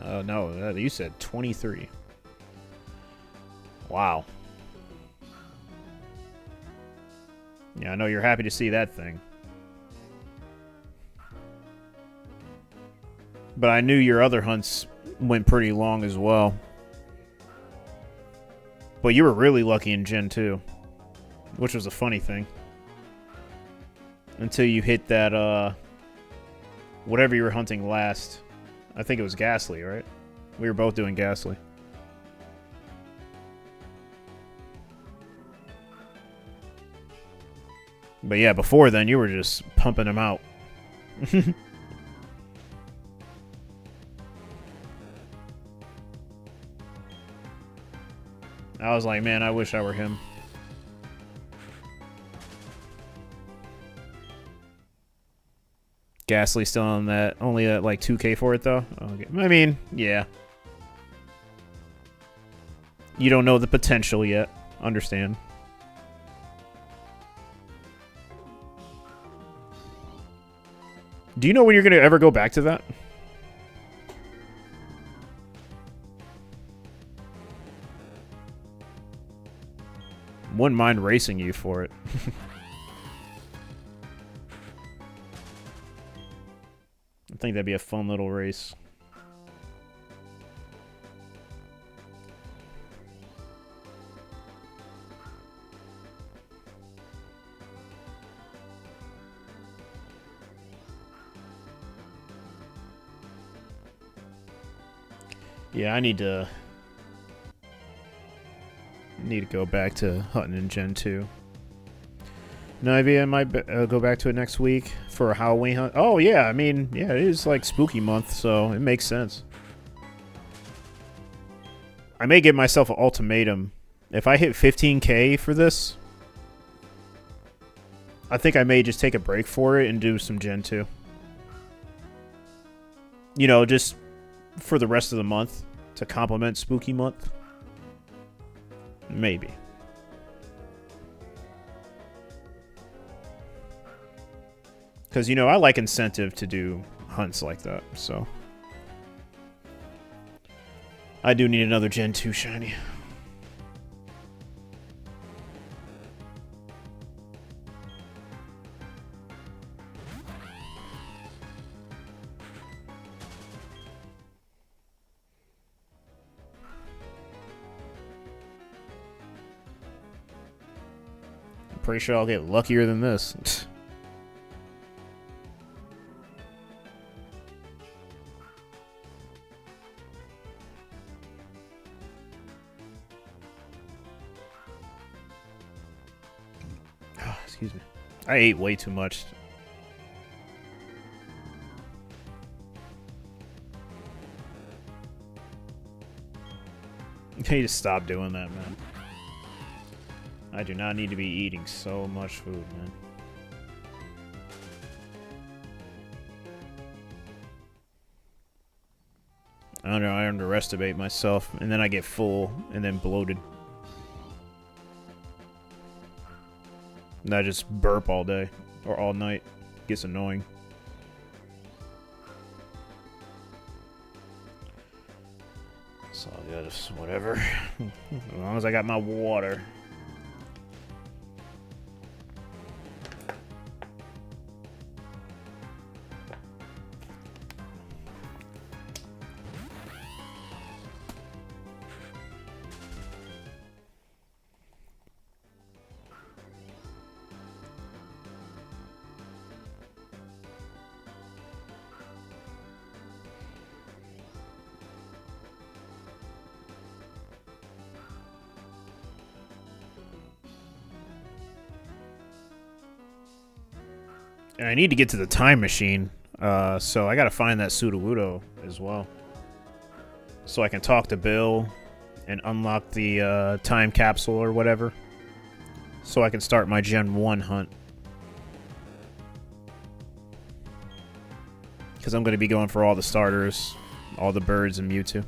No, you said 23. Wow. Yeah, I know you're happy to see that thing. But I knew your other hunts went pretty long as well. But you were really lucky in Gen 2. Which was a funny thing. Until you hit that, whatever you were hunting last. I think it was Ghastly, right? We were both doing Ghastly. But yeah, before then, you were just pumping them out. I was like, man, I wish I were him. Ghastly still on that. Only at like 2K for it, though? Okay. I mean, yeah. You don't know the potential yet. Understand. Do you know when you're going to ever go back to that? Wouldn't mind racing you for it. I think that'd be a fun little race. Yeah, I need to go back to hunting in Gen 2. No idea, I might go back to it next week for a Halloween hunt. Oh, yeah, I mean, yeah, it is like spooky month, so it makes sense. I may give myself an ultimatum. If I hit 15K for this, I think I may just take a break for it and do some Gen 2. You know, just for the rest of the month to complement spooky month. Maybe. Because, you know, I like incentive to do hunts like that, so. I do need another Gen 2 shiny. I'm pretty sure I'll get luckier than this. Excuse me. I ate way too much. You need to stop doing that, man. I do not need to be eating so much food, man. I don't know, I underestimate myself, and then I get full, and then bloated. And I just burp all day, or all night. Gets annoying. So, yeah, just whatever. As long as I got my water. And I need to get to the time machine, so I gotta find that Sudowoodo as well. So I can talk to Bill and unlock the time capsule or whatever. So I can start my Gen 1 hunt. Because I'm going to be going for all the starters, all the birds and Mewtwo.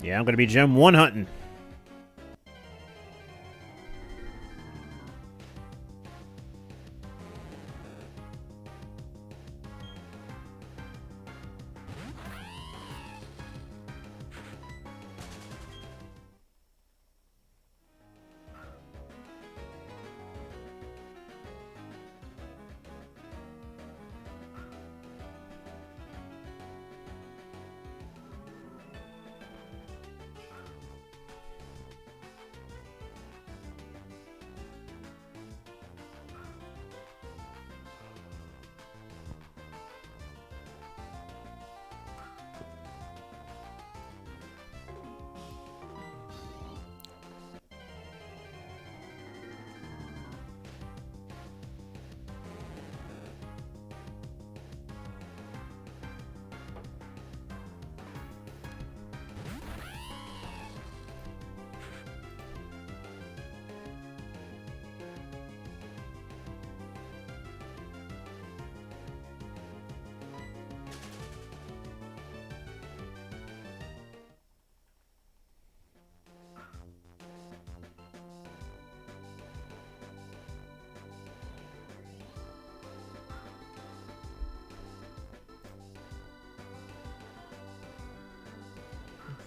Yeah, I'm going to be Gen 1 hunting.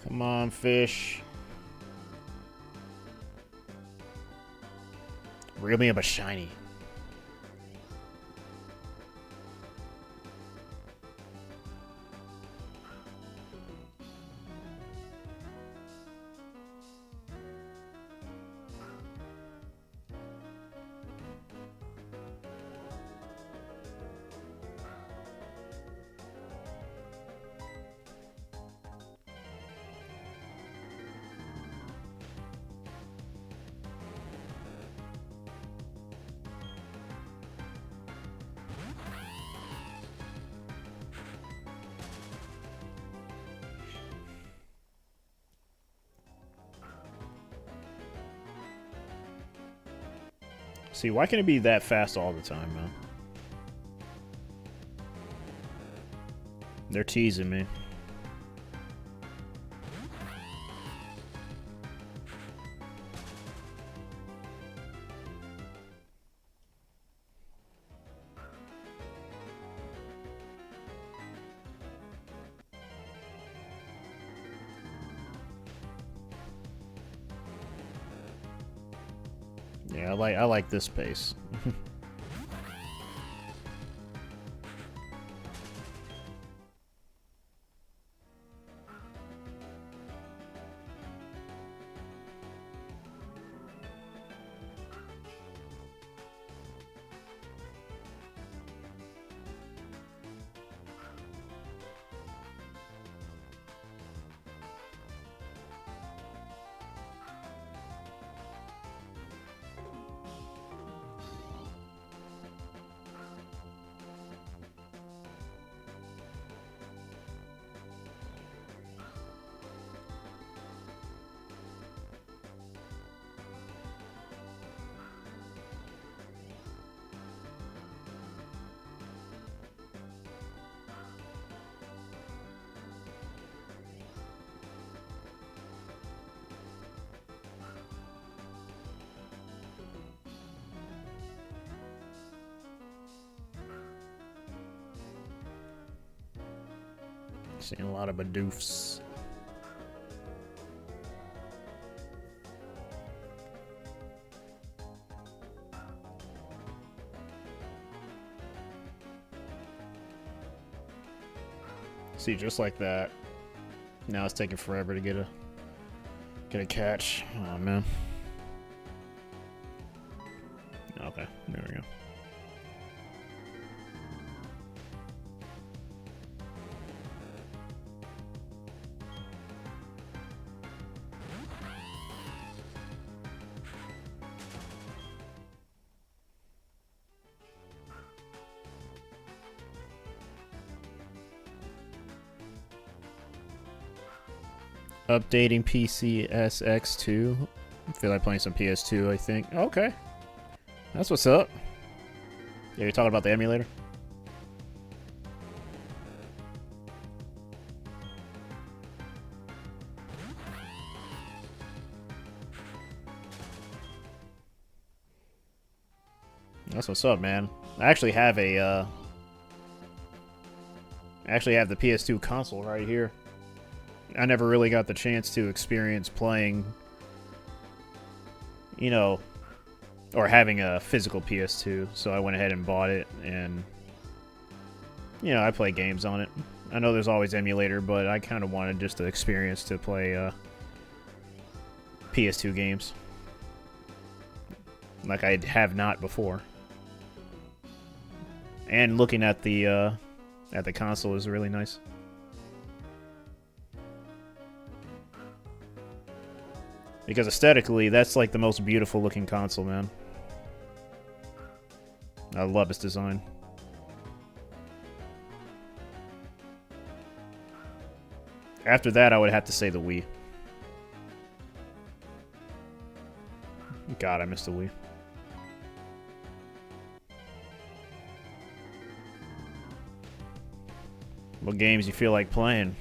Come on, fish. Reel me up a shiny. See, why can it be that fast all the time, man? They're teasing me. Yeah, I like this pace. Seeing a lot of Bidoofs. See, just like that. Now it's taking forever to get a catch. Oh man. Okay, there we go. Updating PCSX2. I feel like playing some PS2, I think. Okay. That's what's up. Yeah, you're talking about the emulator? That's what's up, man. I actually have a, I actually have the PS2 console right here. I never really got the chance to experience playing, you know, or having a physical PS2, so I went ahead and bought it, and, you know, I play games on it. I know there's always emulator, but I kind of wanted just the experience to play PS2 games. Like I have not before. And looking at the console is really nice. Because aesthetically, that's like the most beautiful looking console, man. I love its design. After that, I would have to say the Wii. God, I missed the Wii. What games you feel like playing?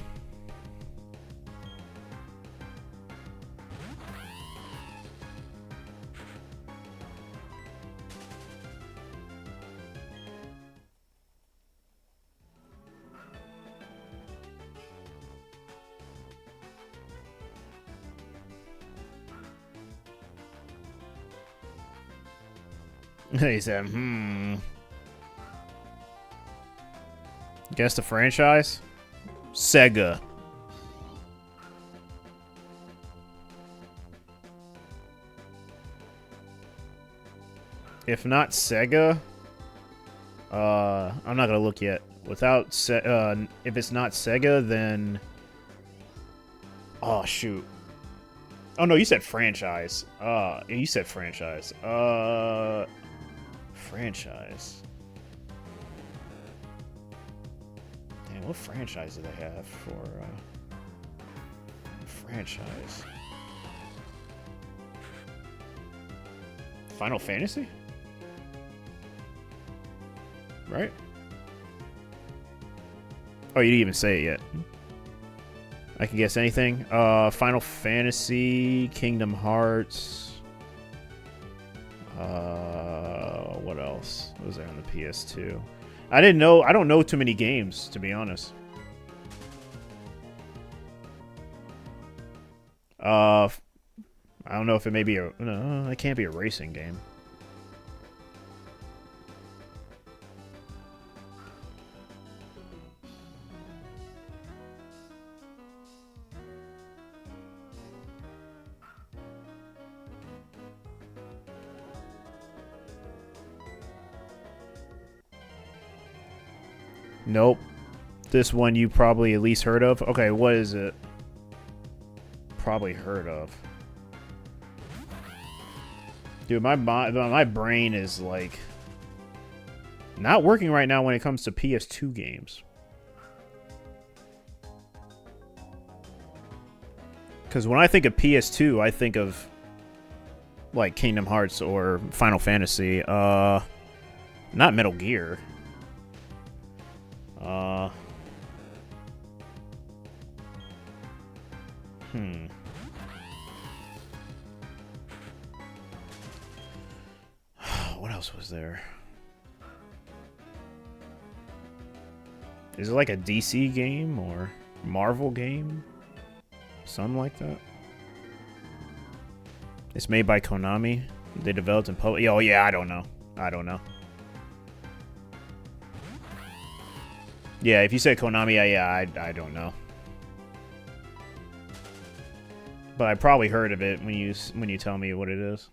He said, Guess the franchise? Sega. If not Sega, I'm not gonna look yet. Without if it's not Sega, then oh shoot. Oh no, you said franchise. You said franchise. Franchise. Damn, what franchise do they have for franchise? Final Fantasy? Right? Oh, you didn't even say it yet. I can guess anything. Final Fantasy, Kingdom Hearts. What else was there on the PS2? I don't know too many games, to be honest. I don't know if it may be a... No, it can't be a racing game. Nope. This one you probably at least heard of. Okay, what is it? Probably heard of. Dude, my brain is like not working right now when it comes to PS2 games. Because when I think of PS2, I think of like Kingdom Hearts or Final Fantasy. Not Metal Gear. What else was there? Is it like a DC game or Marvel game? Something like that. It's made by Konami. They developed and published. Oh yeah, I don't know. I don't know. Yeah, if you said Konami, yeah, I don't know. But I probably heard of it when you tell me what it is.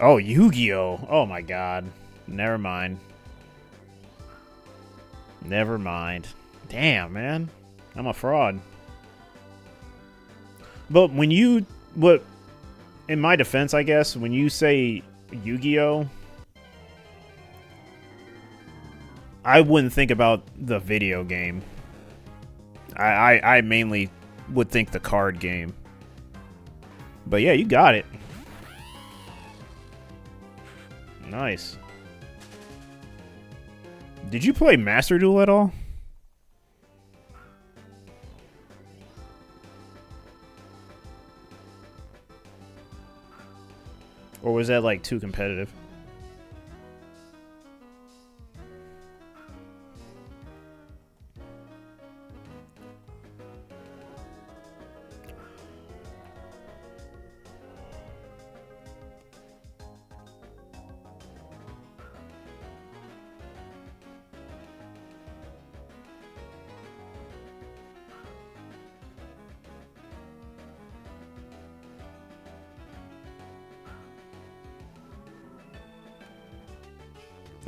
Oh, Yu-Gi-Oh! Oh my god. Never mind. Never mind. Damn, man. I'm a fraud. But when you... What... In my defense, I guess, when you say Yu-Gi-Oh, I wouldn't think about the video game. I mainly would think the card game. But yeah, you got it. Nice. Did you play Master Duel at all? Or was that like too competitive?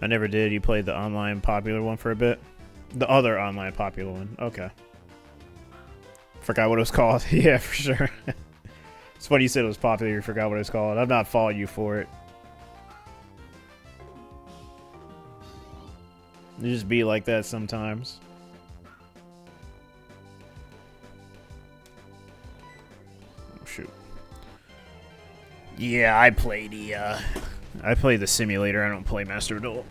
I never did. You played the online popular one for a bit? The other online popular one. Okay. Forgot what it was called. Yeah, for sure. It's funny you said it was popular. You forgot what it was called. I'm not following you for it. You just be like that sometimes. Oh, shoot. Yeah, I play the simulator. I don't play Master Duel.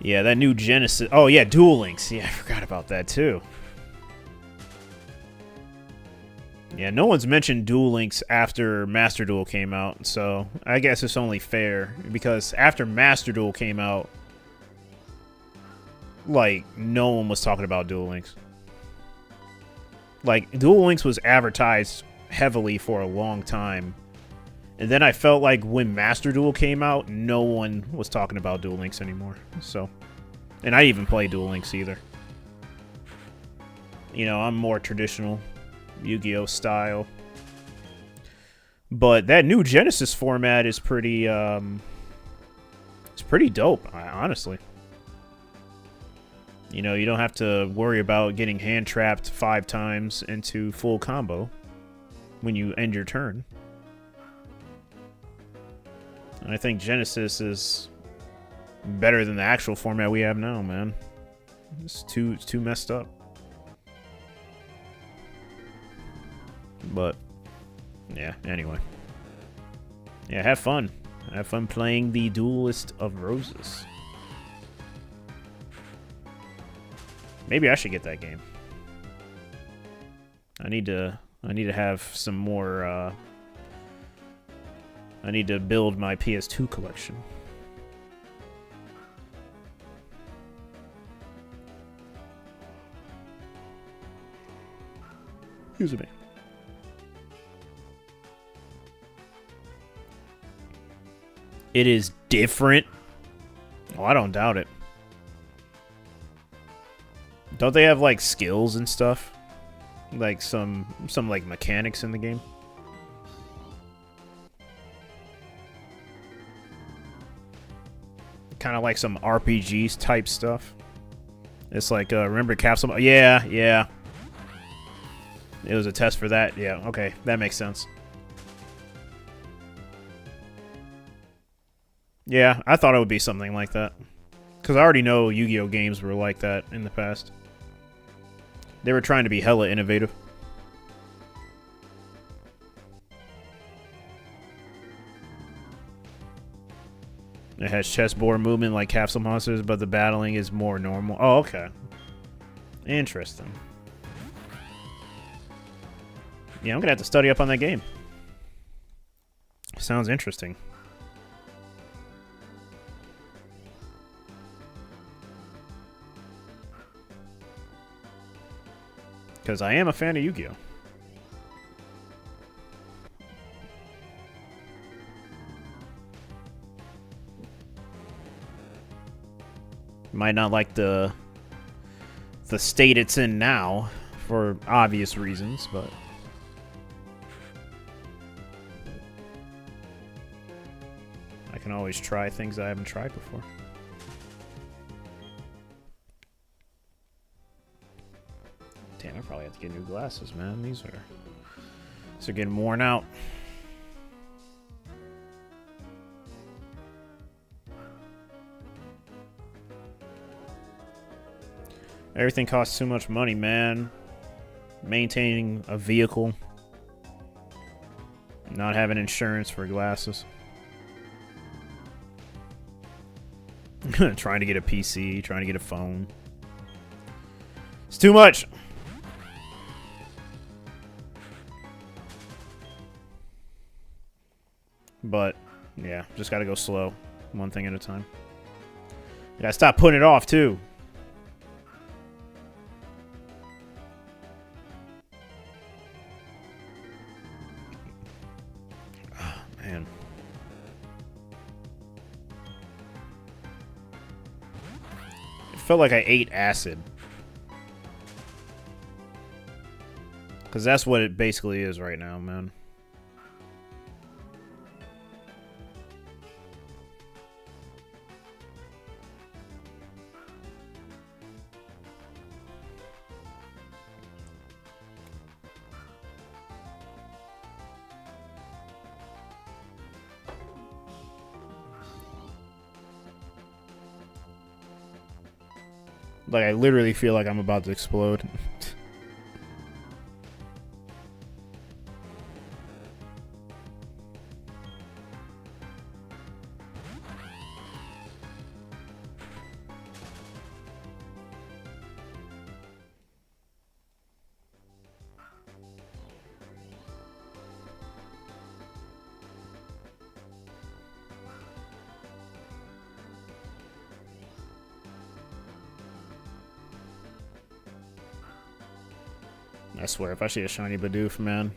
Yeah, that new Genesis. Oh, yeah, Duel Links. Yeah, I forgot about that, too. Yeah, no one's mentioned Duel Links after Master Duel came out, so I guess it's only fair. Because after Master Duel came out, like, no one was talking about Duel Links. Like, Duel Links was advertised heavily for a long time. And then I felt like when Master Duel came out, no one was talking about Duel Links anymore. So, and I even play Duel Links either. You know, I'm more traditional Yu-Gi-Oh style. But that new Genesis format is pretty, it's pretty dope, honestly. You know, you don't have to worry about getting hand-trapped 5 times into full combo when you end your turn. And I think Genesis is better than the actual format we have now, man. It's too messed up. But, yeah, anyway. Yeah, have fun. Have fun playing the Duelist of Roses. Maybe I should get that game. I need to have some more, I need to build my PS2 collection. Excuse me. It is different. Oh, I don't doubt it. Don't they have like skills and stuff? Like some like mechanics in the game? Kind of like some RPGs type stuff. It's like remember Capsule? Yeah. It was a test for that. Yeah, okay, that makes sense. Yeah, I thought it would be something like that. Because I already know Yu-Gi-Oh! Games were like that in the past. They were trying to be hella innovative. It has chessboard movement like Capsule Monsters, but the battling is more normal. Oh, okay. Interesting. Yeah, I'm gonna have to study up on that game. Sounds interesting. Because I am a fan of Yu-Gi-Oh! Might not like the state it's in now, for obvious reasons, but... I can always try things I haven't tried before. Damn, I probably have to get new glasses, man. These are getting worn out. Everything costs too much money, man. Maintaining a vehicle. Not having insurance for glasses. Trying to get a PC, trying to get a phone. It's too much. But, yeah, just gotta go slow. One thing at a time. You gotta stop putting it off, too. Oh, man. It felt like I ate acid. Because that's what it basically is right now, man. Like, I literally feel like I'm about to explode. I swear, if I see a shiny Bidoof, man.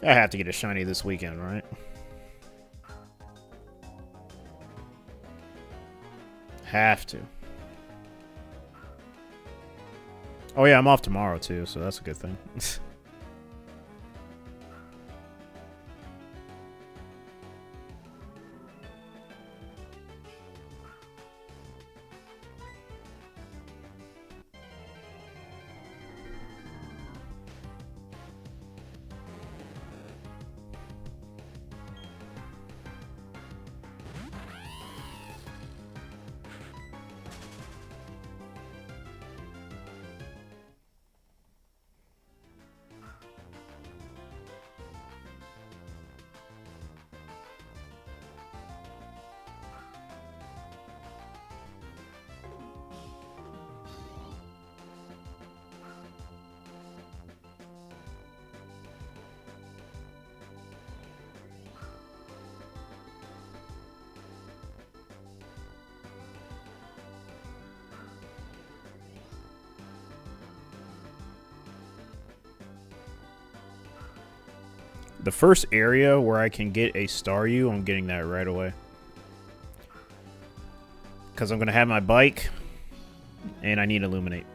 I have to get a shiny this weekend, right? Have to. Oh yeah, I'm off tomorrow too, so that's a good thing. The first area where I can get a Staryu, I'm getting that right away. Because I'm going to have my bike, and I need Illuminate.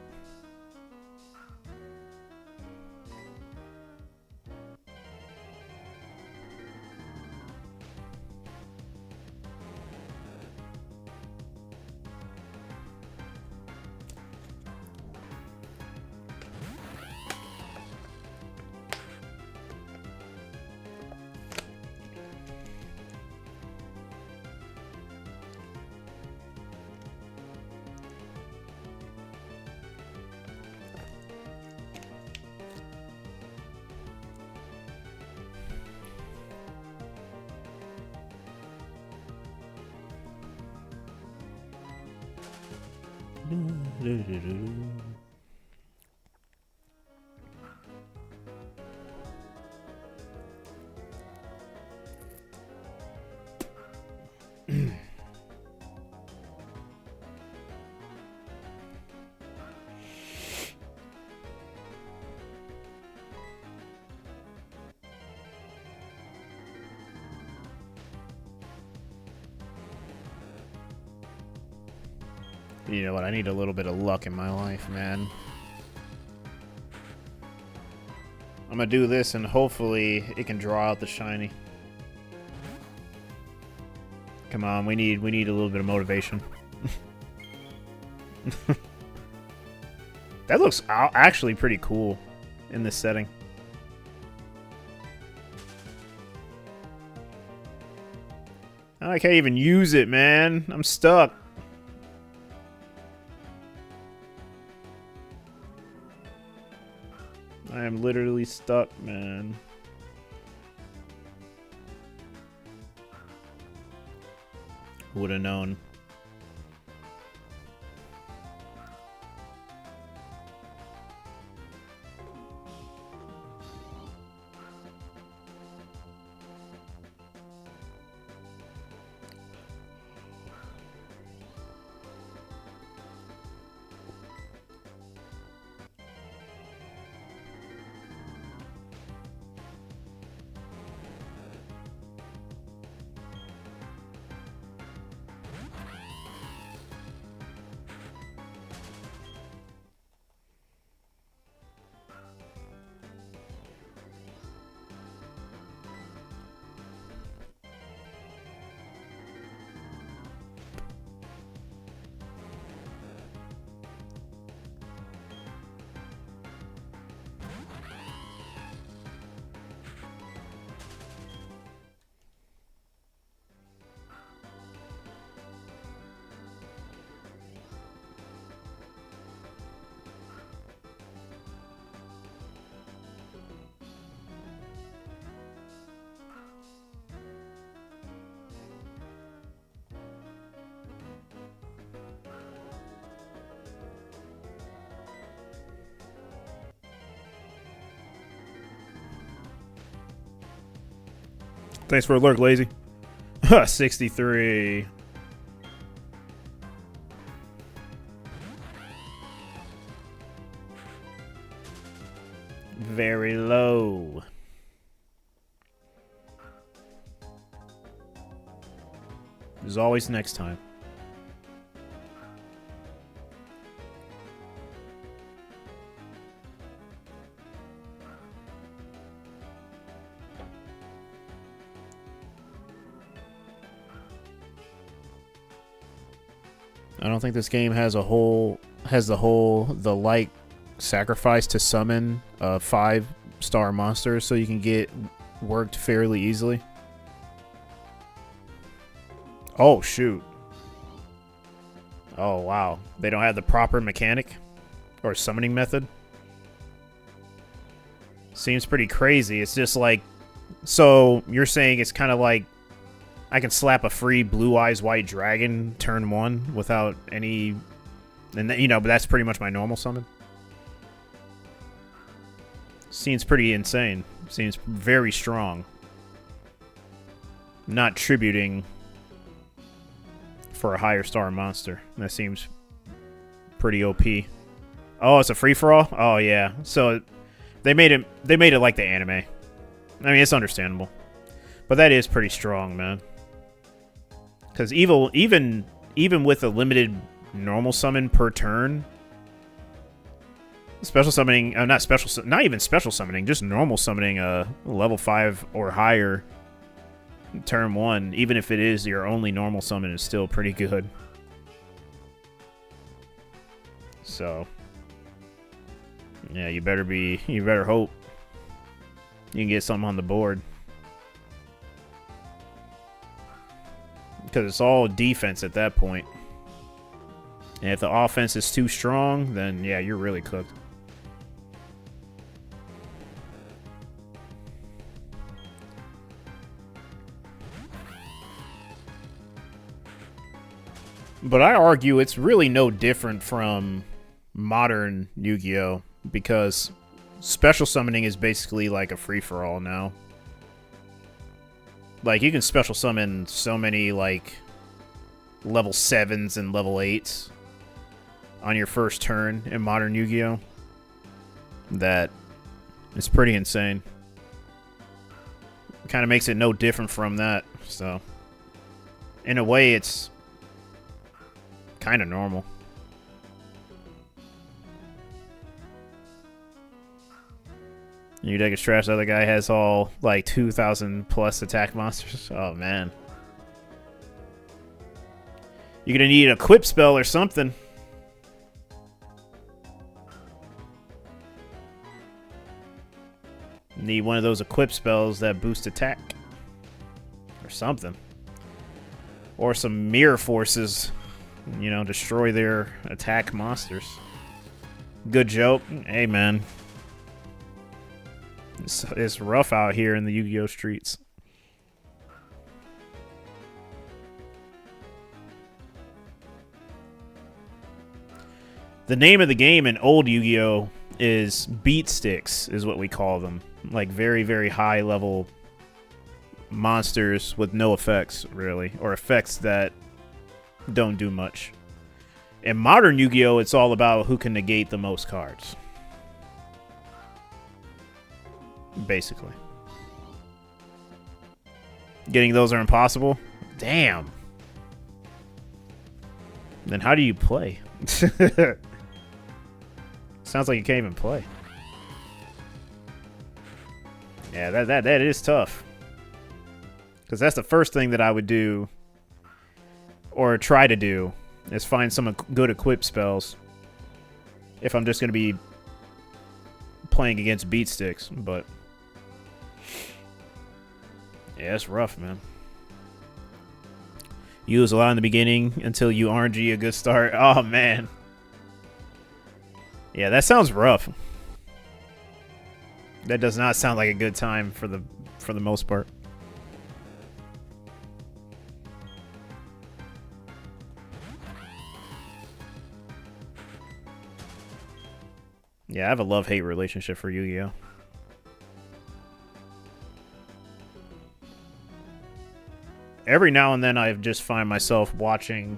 You know what? I need a little bit of luck in my life, man. I'm gonna do this, and hopefully it can draw out the shiny. Come on, we need a little bit of motivation. That looks actually pretty cool in this setting. I can't even use it, man. I'm stuck. I am literally stuck, man. Who would have known? Thanks for a lurk, lazy. 63. Very low. There's always next time. I don't think this game has the like sacrifice to summon a 5-star monster so you can get worked fairly easily. Oh shoot. Oh wow. They don't have the proper mechanic or summoning method. Seems pretty crazy. It's just like, so you're saying it's kind of like I can slap a free Blue Eyes White Dragon turn 1 without any... And you know, but that's pretty much my normal summon. Seems pretty insane. Seems very strong. Not tributing for a higher star monster. That seems pretty OP. Oh, it's a free-for-all? Oh, yeah. So they made it like the anime. I mean, it's understandable. But that is pretty strong, man. Because even with a limited normal summon per turn, special summoning, not even special summoning, just normal summoning a level 5 or higher turn 1, even if it is your only normal summon, is still pretty good. So, yeah, you better hope you can get something on the board. Because it's all defense at that point. And if the offense is too strong, then yeah, you're really cooked. But I argue it's really no different from modern Yu-Gi-Oh! Because special summoning is basically like a free-for-all now. Like, you can special summon so many, like, level 7s and level 8s on your first turn in modern Yu-Gi-Oh! That is pretty insane. Kind of makes it no different from that, so... In a way, it's kind of normal. Your deck is trash. The other guy has all like 2,000 plus attack monsters. Oh man. You're gonna need a equip spell or something. Need one of those equip spells that boost attack. Or something. Or some mirror forces. You know, destroy their attack monsters. Good joke. Hey, man. It's rough out here in the Yu-Gi-Oh! Streets. The name of the game in old Yu-Gi-Oh! Is beat sticks, is what we call them. Like very, very high level monsters with no effects, really. Or effects that don't do much. In modern Yu-Gi-Oh! It's all about who can negate the most cards. Basically. Getting those are impossible? Damn. Then how do you play? Sounds like you can't even play. Yeah, that is tough. Because that's the first thing that I would do, or try to do, is find some good equip spells. If I'm just going to be playing against beat sticks, but yeah, it's rough, man. Use a lot in the beginning until you RNG a good start. Oh man. Yeah, that sounds rough. That does not sound like a good time for the most part. Yeah, I have a love-hate relationship for Yu-Gi-Oh! Every now and then I just find myself watching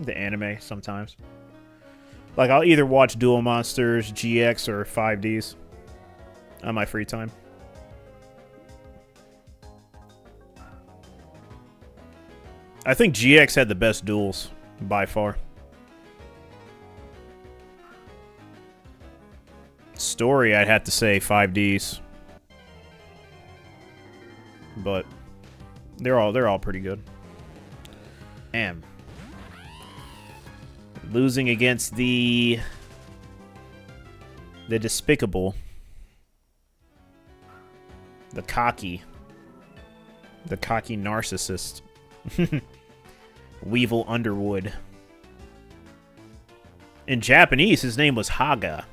the anime sometimes. Like, I'll either watch Duel Monsters, GX, or 5Ds on my free time. I think GX had the best duels, by far. Story, I'd have to say 5Ds. But they're all pretty good. Damn. Losing against the despicable, the cocky narcissist, Weevil Underwood. In Japanese, his name was Haga.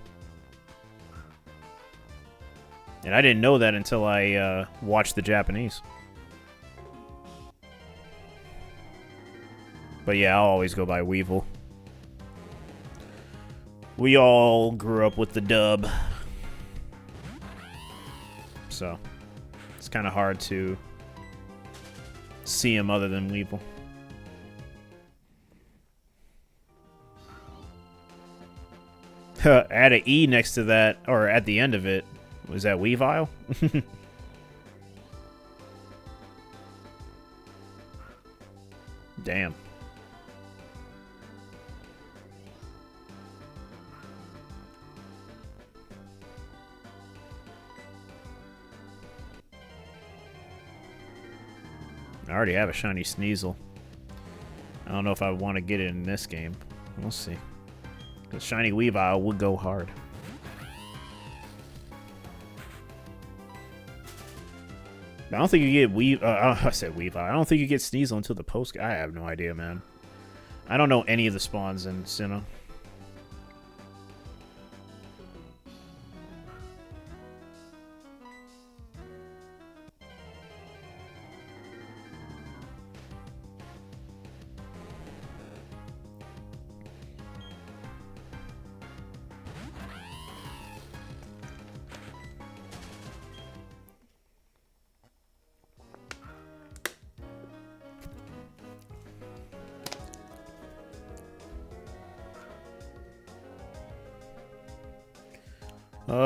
And I didn't know that until I watched the Japanese. But yeah, I'll always go by Weevil. We all grew up with the dub. So, it's kind of hard to see him other than Weevil. Add an E next to that, or at the end of it. Was that Weavile? Damn. I already have a shiny Sneasel. I don't know if I want to get it in this game. We'll see. Because shiny Weavile would go hard. I don't think you get I said Weavile. I don't think you get Sneasel until the post. I have no idea, man. I don't know any of the spawns in Sinnoh.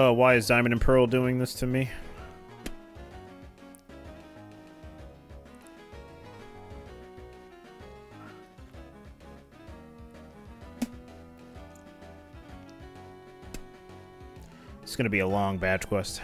Why is Diamond and Pearl doing this to me? It's gonna be a long badge quest.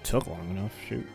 Took long enough, shoot.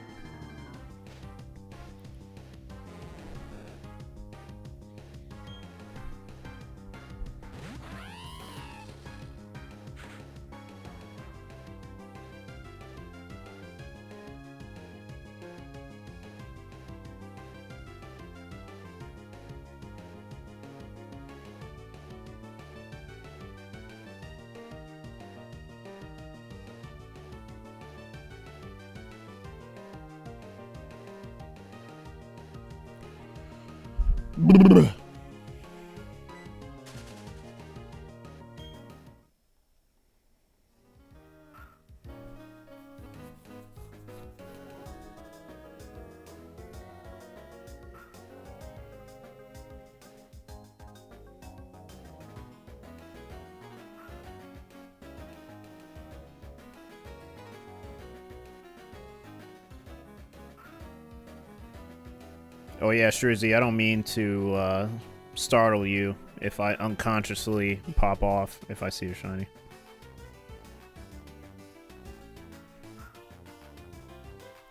Oh yeah, Shrizzy, I don't mean to startle you if I unconsciously pop off if I see a shiny.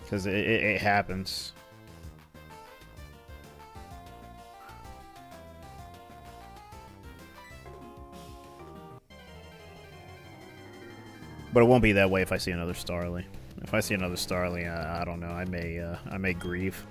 Because it happens. But it won't be that way if I see another Starly. If I see another Starly, I don't know. I may grieve.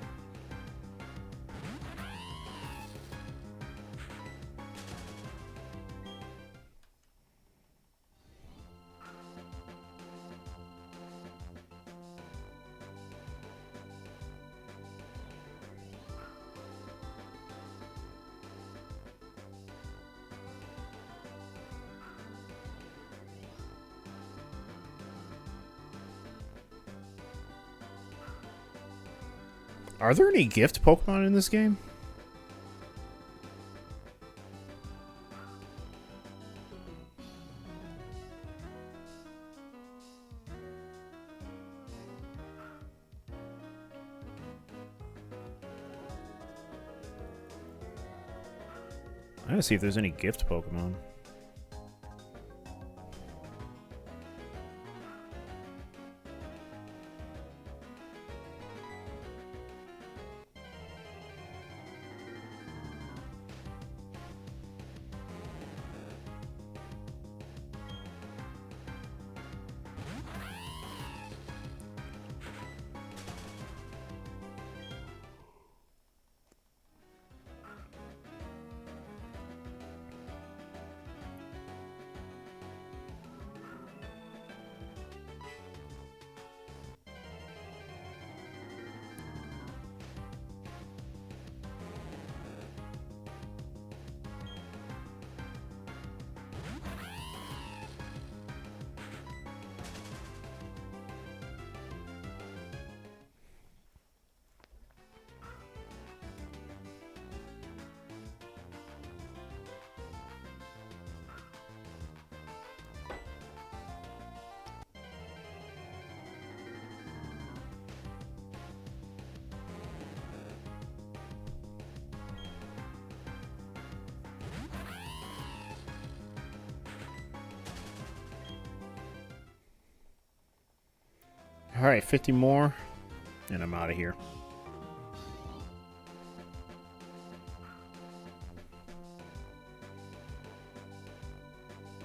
Are there any gift Pokemon in this game? I gotta see if there's any gift Pokemon. Alright, 50 more, and I'm out of here.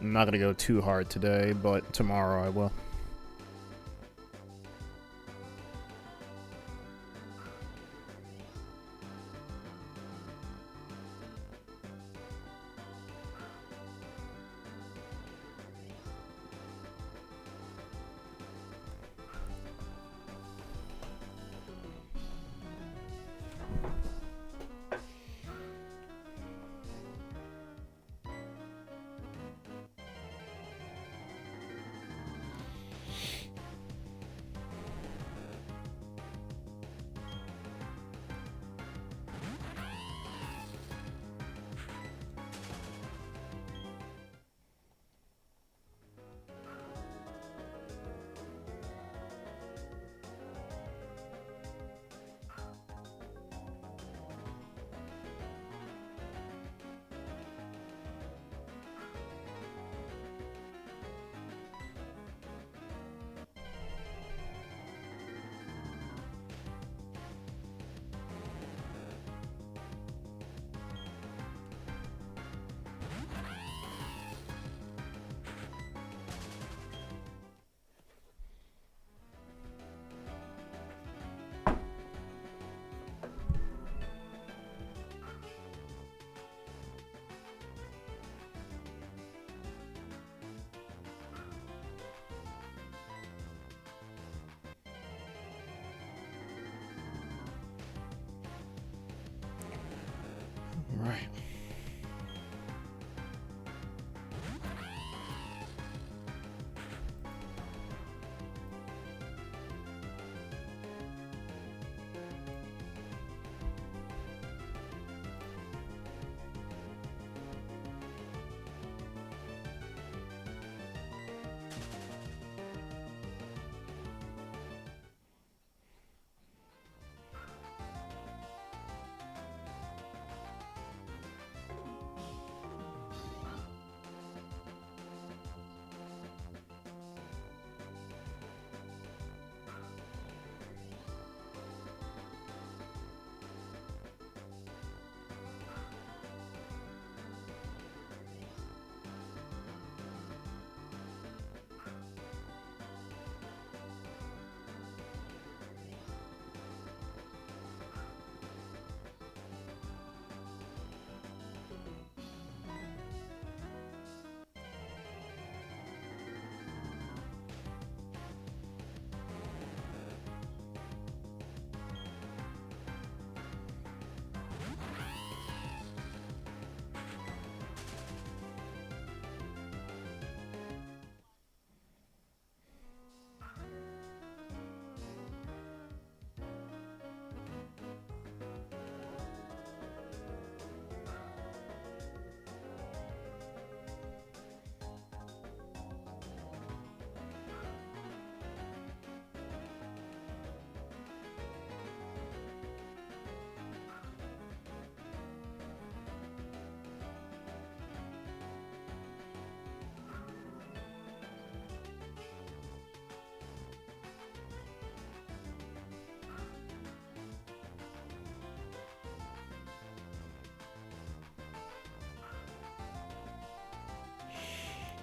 I'm not going to go too hard today, but tomorrow I will.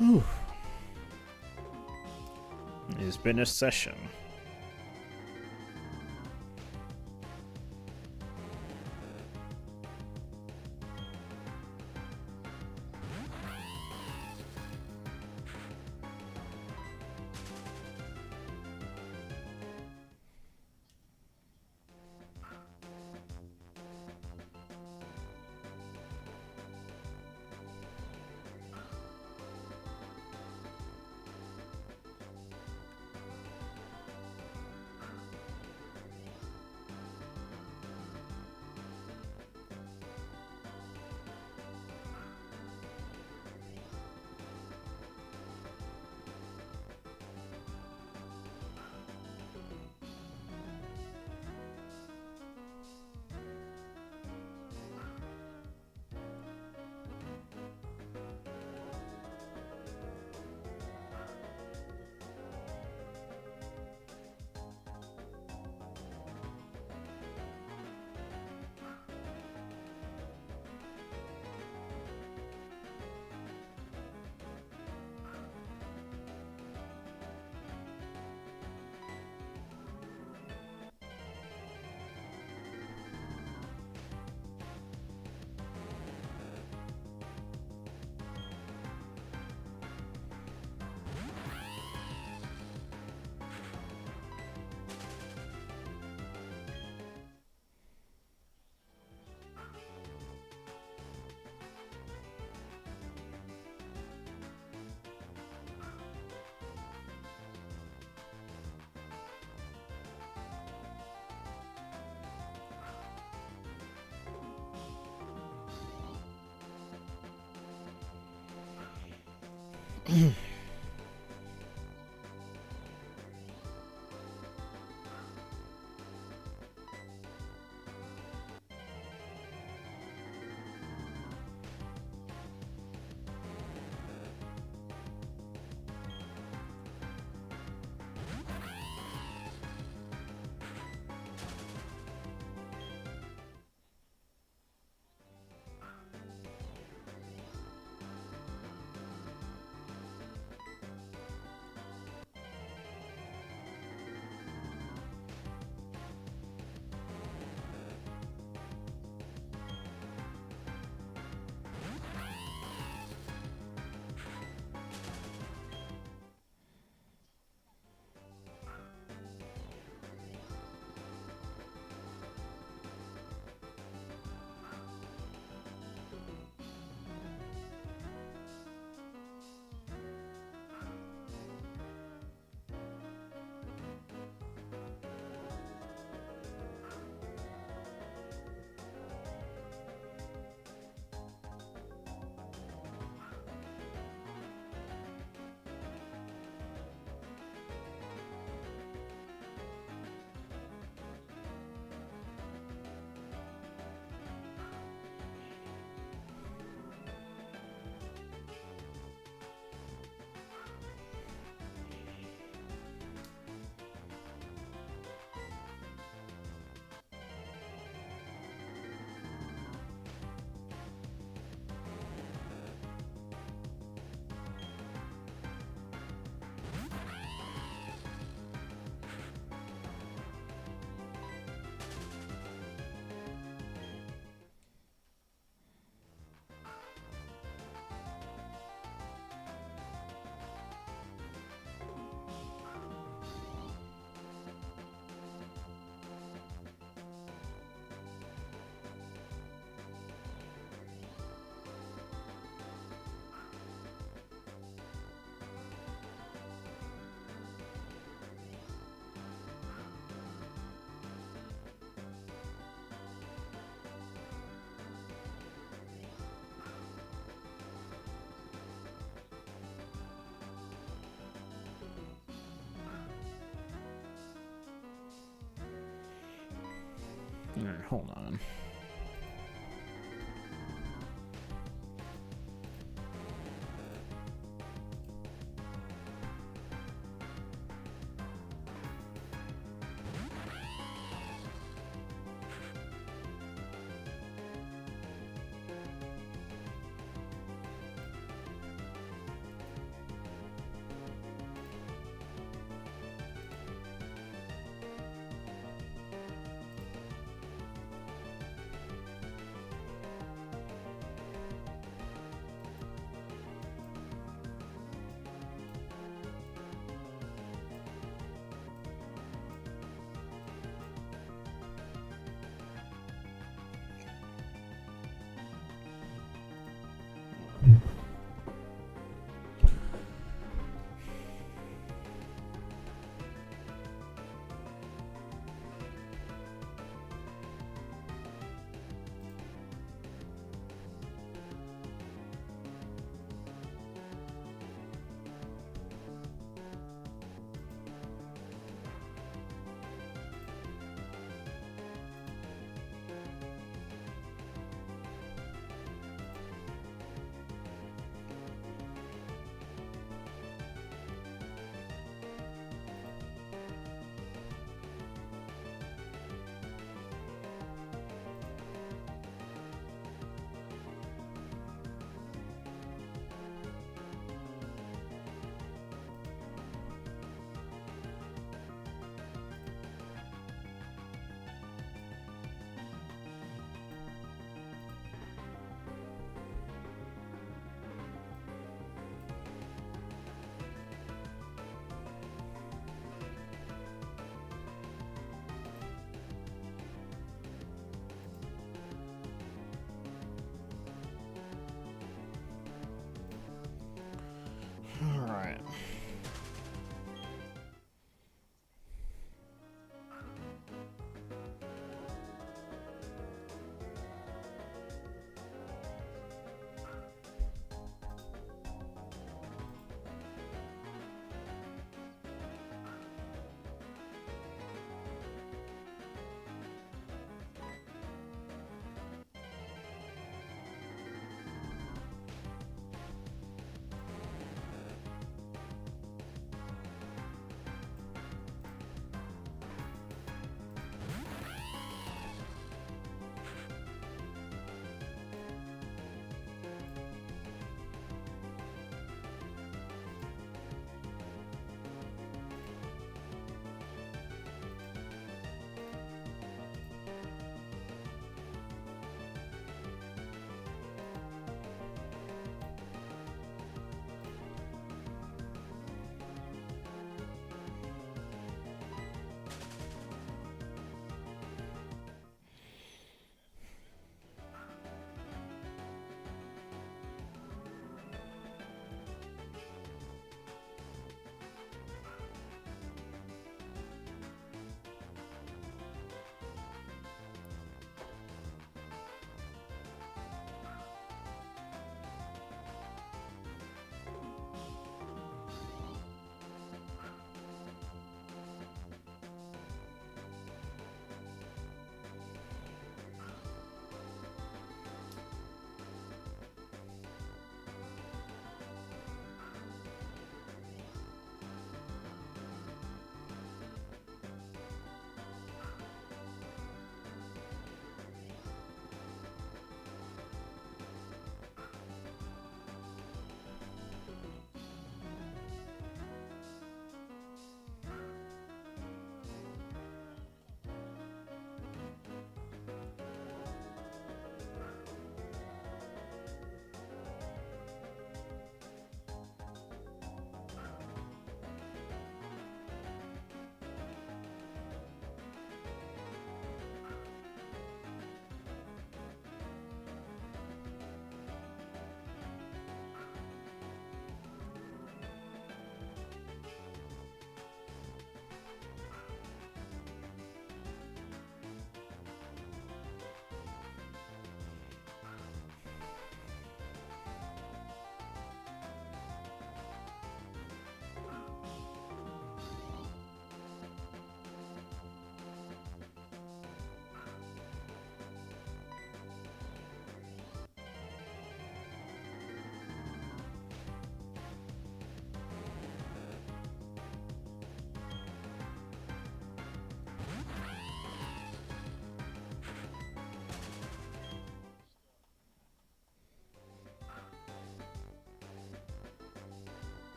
Whew. It's been a session.
Alright, hold on.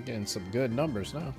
I'm getting some good numbers now.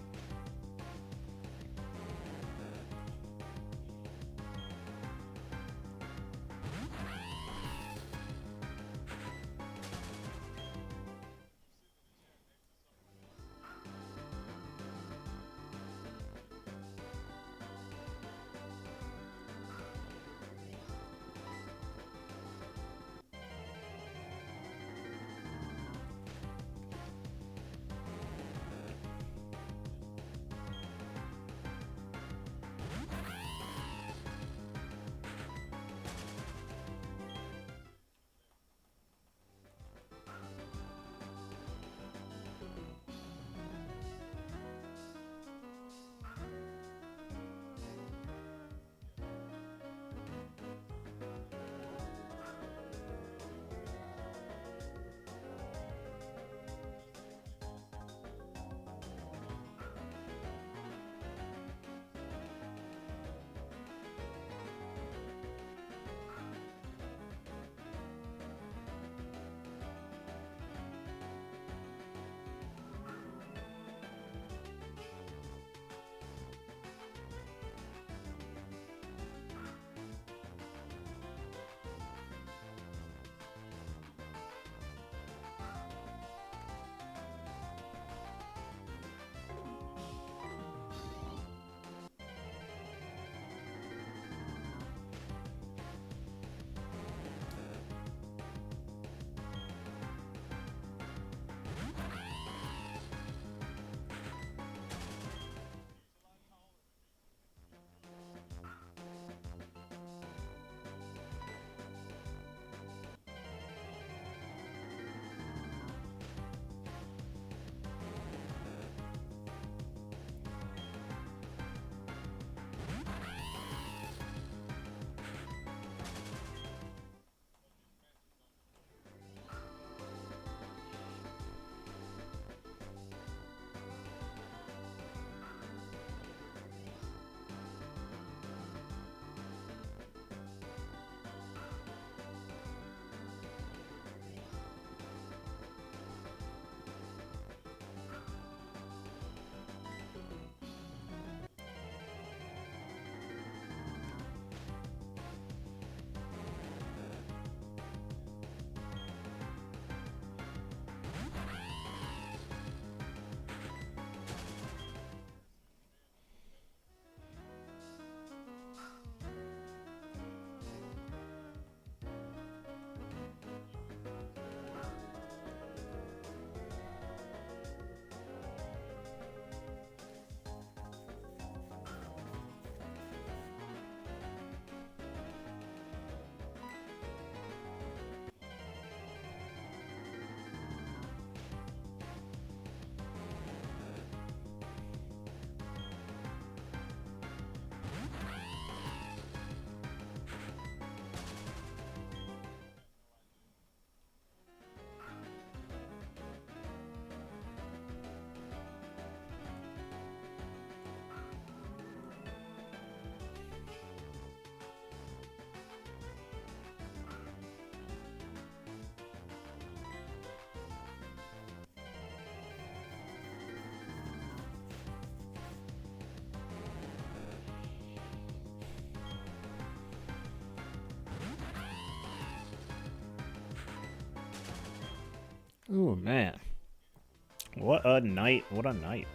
Ooh, man.
What a night. What a night.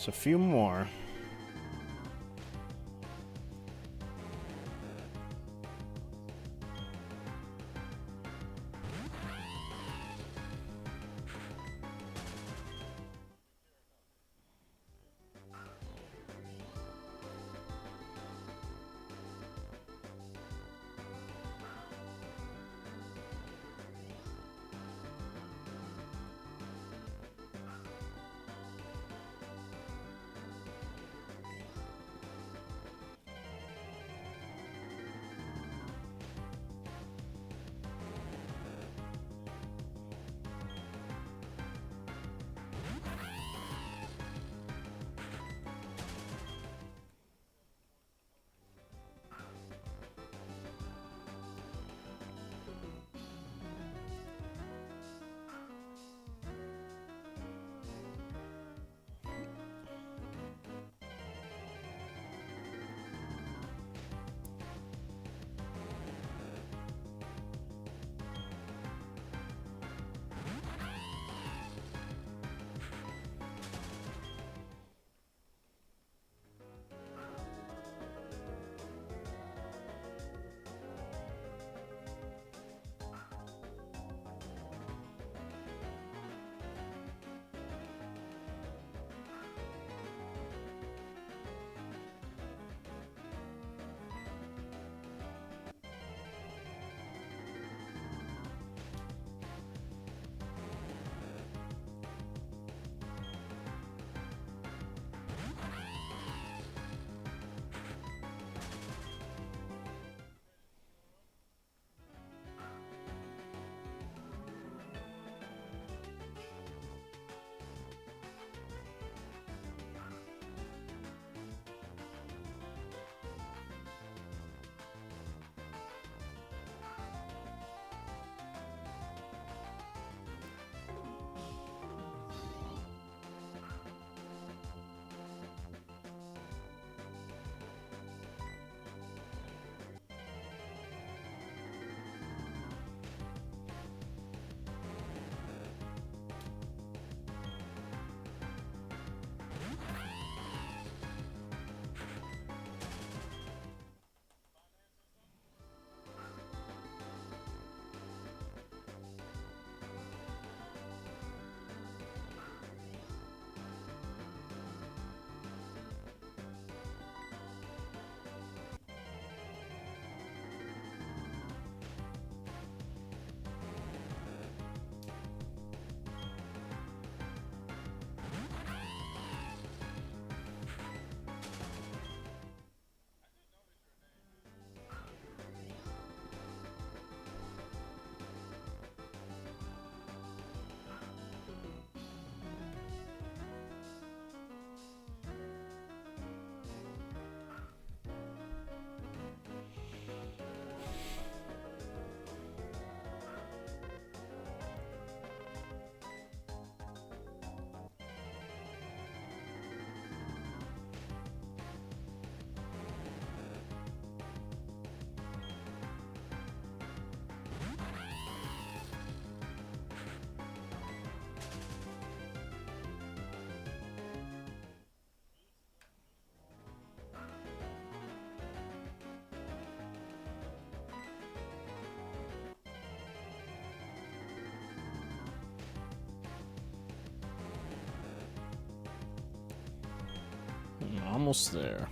Just a few more.
Almost there.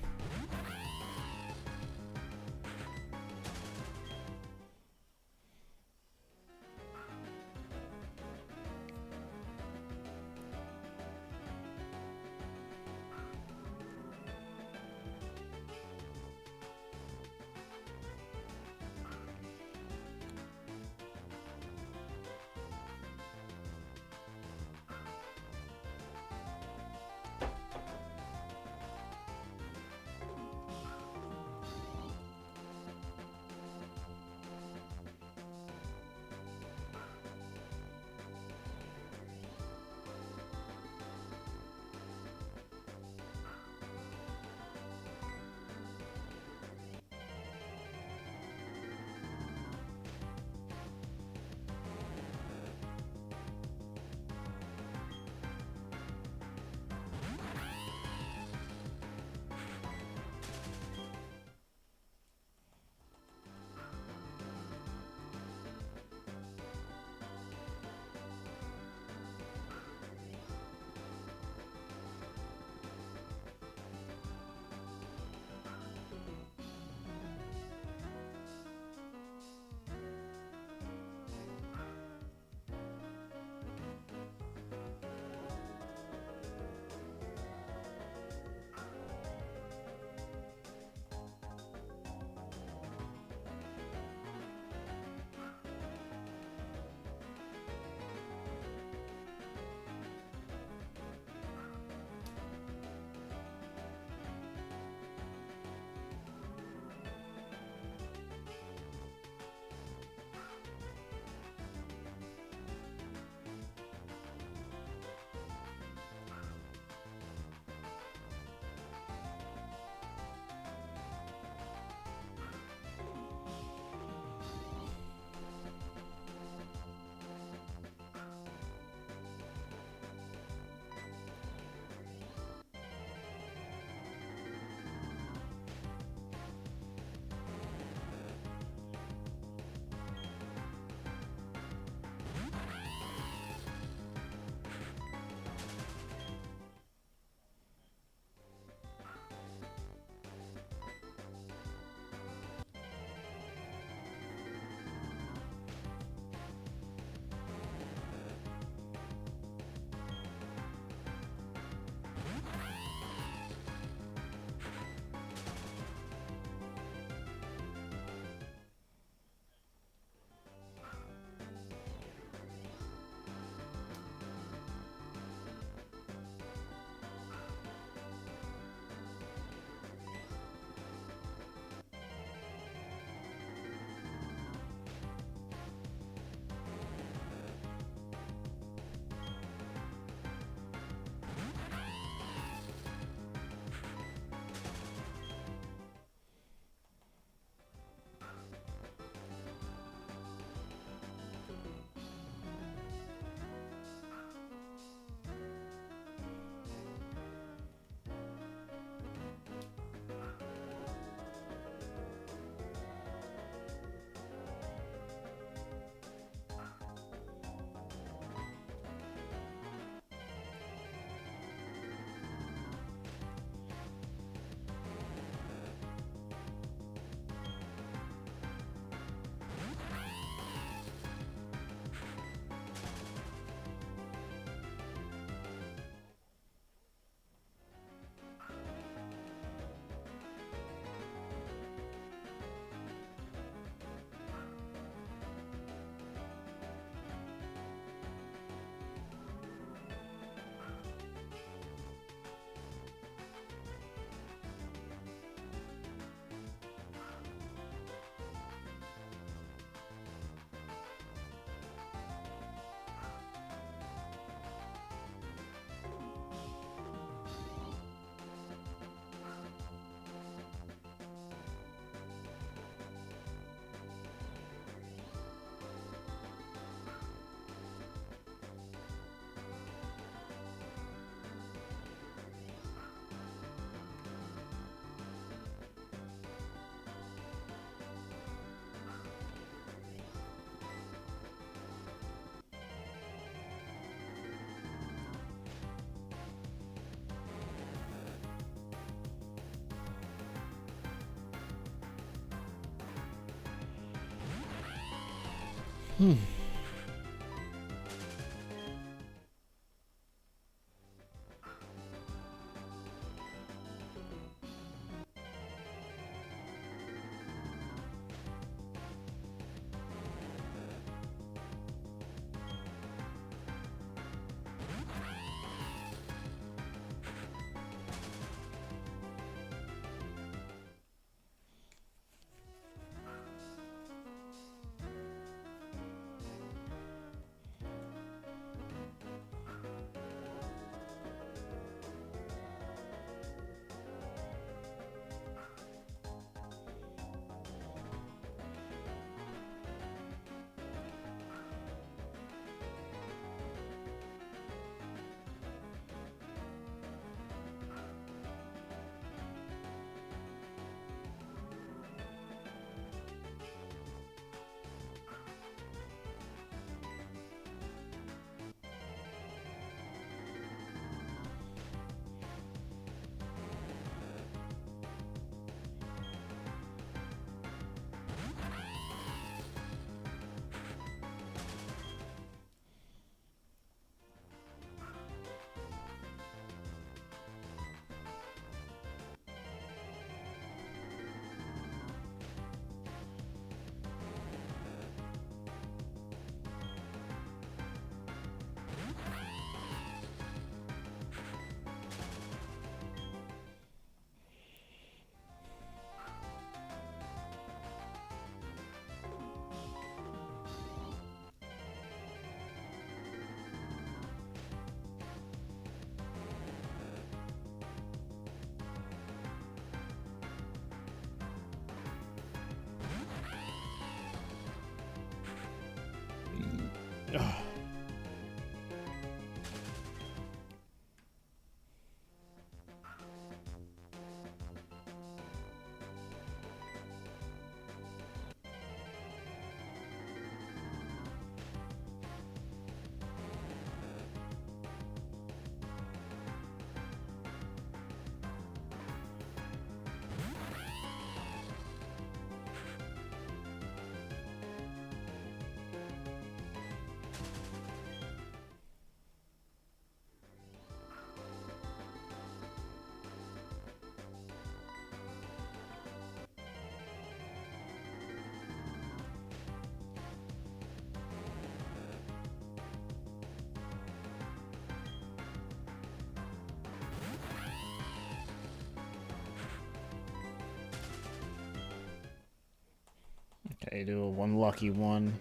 Okay, do a one lucky one.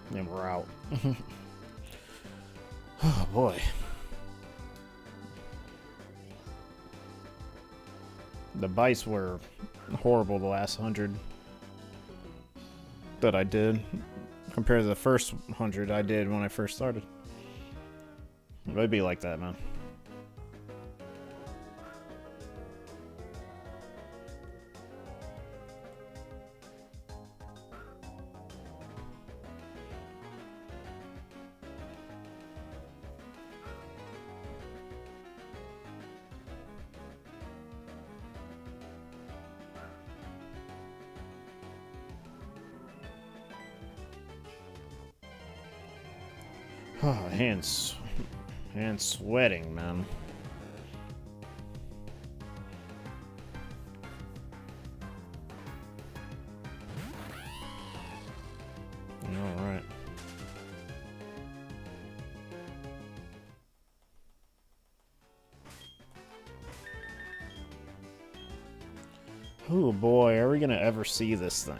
Then we're out. Oh boy. The bites were horrible the last 100 that I did compared to the first 100 I did when I first started. It would be like that, man. Oh, hands sweating, man. All right. Oh boy, are we gonna ever see this thing?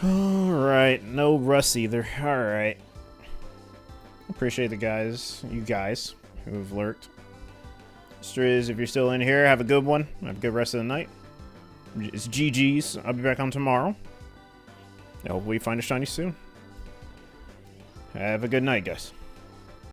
Alright, no Russ either. Alright. Appreciate you guys who've lurked. Striz, if you're still in here, have a good one. Have a good rest of the night. It's GG's. I'll be back on tomorrow. I hope we find a shiny soon. Have a good night, guys.